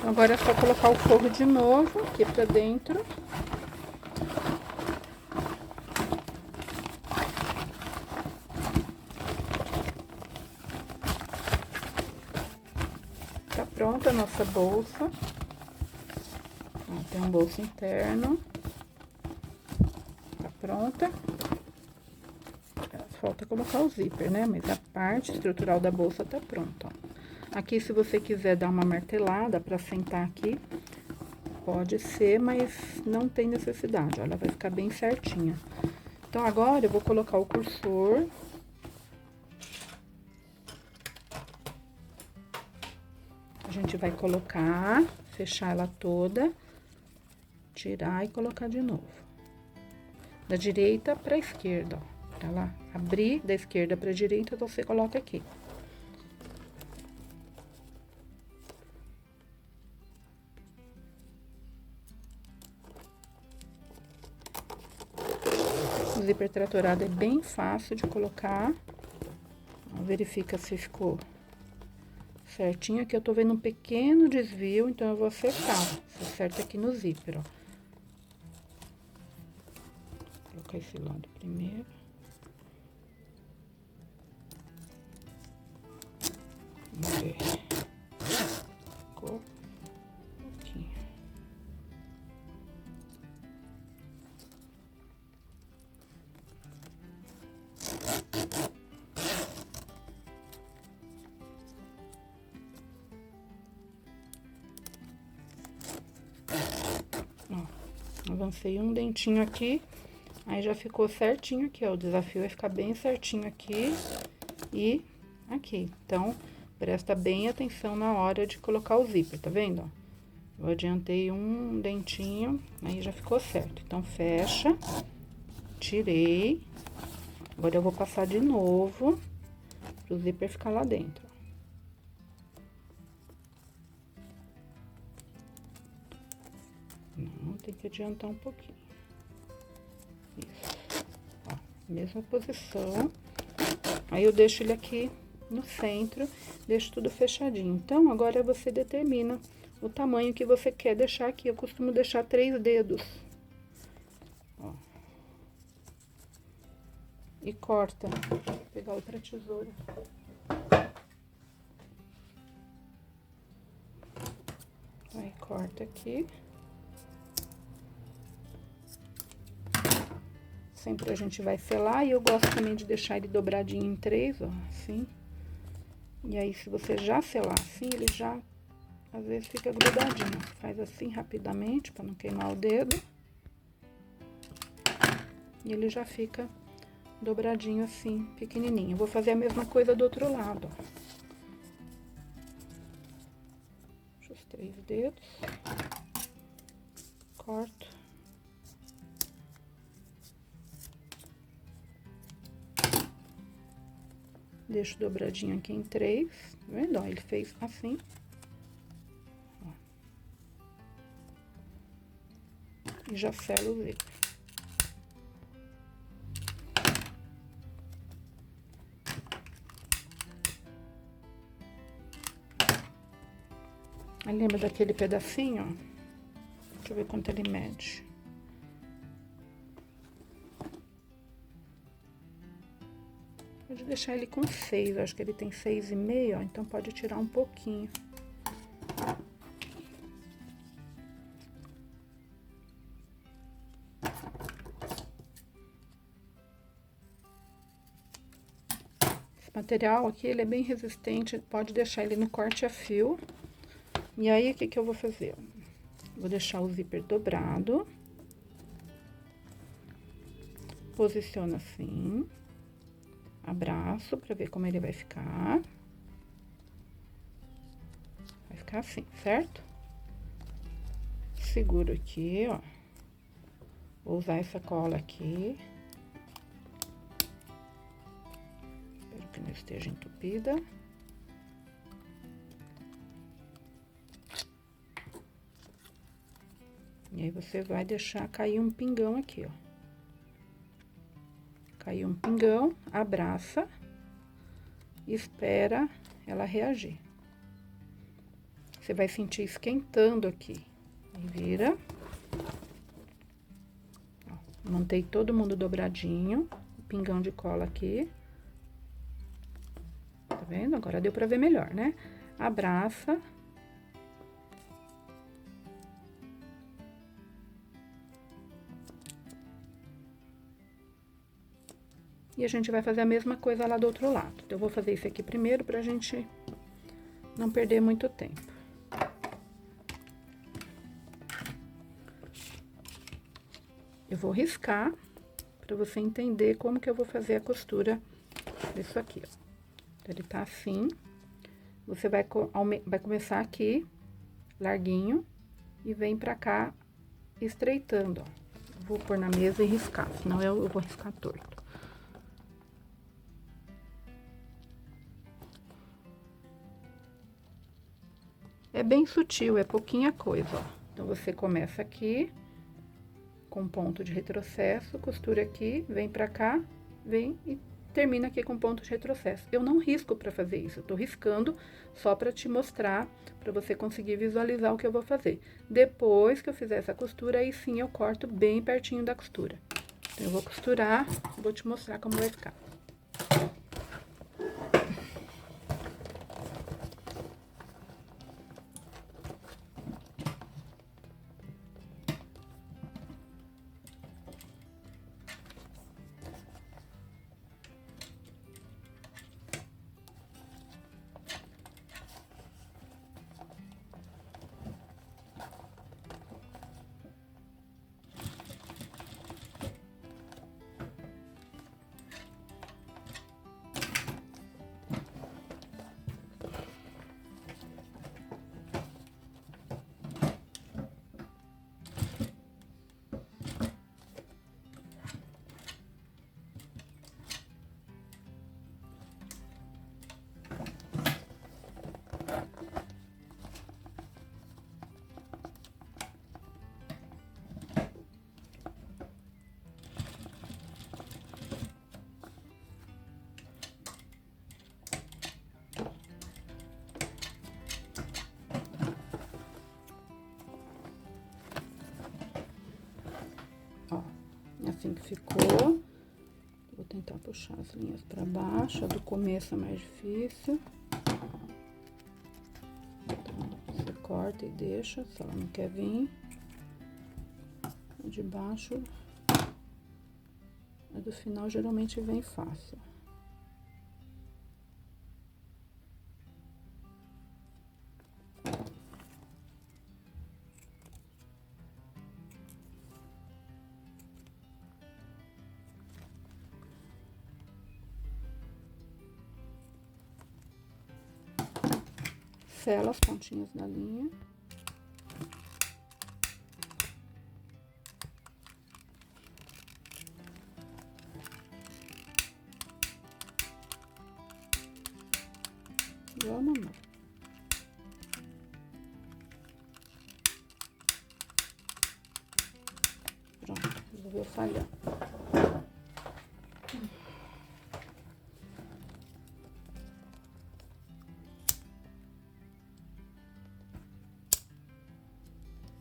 Agora é só colocar o forro de novo aqui pra dentro. Tá pronta a nossa bolsa. Ó, tem um bolso interno. Tá pronta. Falta colocar o zíper, né? Mas a parte estrutural da bolsa tá pronta, ó. Aqui, se você quiser dar uma martelada pra sentar aqui, pode ser, mas não tem necessidade, ó, ela vai ficar bem certinha. Então, agora, eu vou colocar o cursor. A gente vai colocar, fechar ela toda, tirar e colocar de novo. Da direita pra esquerda, ó. Pra lá, abrir da esquerda pra direita, você coloca aqui. O zíper tratorado é bem fácil de colocar. Verifica se ficou certinho. Aqui eu tô vendo um pequeno desvio, então eu vou acertar. Você acerta aqui no zíper, ó. Vou colocar esse lado primeiro. Vamos ver. Ficou um pouquinho. Ó, avancei um dentinho aqui, aí já ficou certinho aqui, ó. O desafio é ficar bem certinho aqui e aqui. Então, Presta bem atenção na hora de colocar o zíper, tá vendo, ó? Eu adiantei um dentinho, aí já ficou certo. Então, fecha, tirei. Agora, eu vou passar de novo, pro zíper ficar lá dentro. Não, tem que adiantar um pouquinho. Isso. Ó, mesma posição. Aí, eu deixo ele aqui no centro, deixo tudo fechadinho. Então, agora você determina o tamanho que você quer deixar aqui. Eu costumo deixar 3 dedos. Ó. E corta. Vou pegar outra tesoura. Aí, corta aqui. Sempre a gente vai selar. E eu gosto também de deixar ele dobradinho em 3, ó, assim. E aí, se você já selar assim, ele já, às vezes, fica grudadinho. Faz assim, rapidamente, pra não queimar o dedo. E ele já fica dobradinho assim, pequenininho. Vou fazer a mesma coisa do outro lado, ó. Puxo os 3 dedos. Corto. Deixo dobradinho aqui em 3, tá vendo? Ó, ele fez assim. Ó. E já selo o zíper. Aí, lembra daquele pedacinho, ó? Deixa eu ver quanto ele mede. Pode deixar ele com 6, acho que ele tem 6,5, ó, então pode tirar um pouquinho. Esse material aqui, ele é bem resistente, pode deixar ele no corte a fio. E aí, o que que eu vou fazer? Vou deixar o zíper dobrado. Posiciono assim. Abraço pra ver como ele vai ficar. Vai ficar assim, certo? Seguro aqui, ó. Vou usar essa cola aqui. Espero que não esteja entupida. E aí, você vai deixar cair um pingão aqui, ó. Caiu um pingão, abraça e espera ela reagir. Você vai sentir esquentando aqui. E vira. Ó, mantei todo mundo dobradinho. Pingão de cola aqui. Tá vendo? Agora deu pra ver melhor, né? Abraça. E a gente vai fazer a mesma coisa lá do outro lado. Então, eu vou fazer esse aqui primeiro pra gente não perder muito tempo. Eu vou riscar pra você entender como que eu vou fazer a costura disso aqui, ó. Então, ele tá assim. Você vai começar aqui, larguinho, e vem pra cá, estreitando, ó. Vou pôr na mesa e riscar, senão eu vou riscar torto. É bem sutil, é pouquinha coisa, ó. Então, você começa aqui, com ponto de retrocesso, costura aqui, vem pra cá, vem e termina aqui com ponto de retrocesso. Eu não risco pra fazer isso, eu tô riscando só pra te mostrar, pra você conseguir visualizar o que eu vou fazer. Depois que eu fizer essa costura, aí sim eu corto bem pertinho da costura. Então, eu vou costurar, vou te mostrar como vai ficar. assim que ficou. Vou tentar puxar as linhas pra baixo, a do começo é mais difícil. Então, você corta e deixa, se ela não quer vir. A de baixo, a do final geralmente vem fácil. Sela as pontinhas da linha. Igual a mamãe. Pronto, resolveu falhar.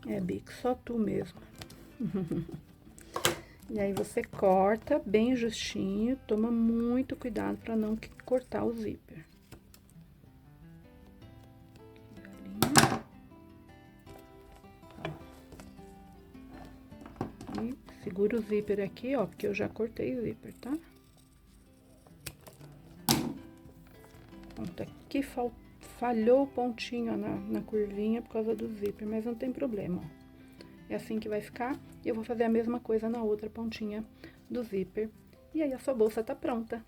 É, Bic, só tu mesmo. E aí, você corta bem justinho, toma muito cuidado pra não cortar o zíper. E segura o zíper aqui, ó, porque eu já cortei o zíper, tá? Pronto, aqui falhou o pontinho, ó, na curvinha por causa do zíper, mas não tem problema, ó. É assim que vai ficar. E eu vou fazer a mesma coisa na outra pontinha do zíper. E aí, a sua bolsa tá pronta.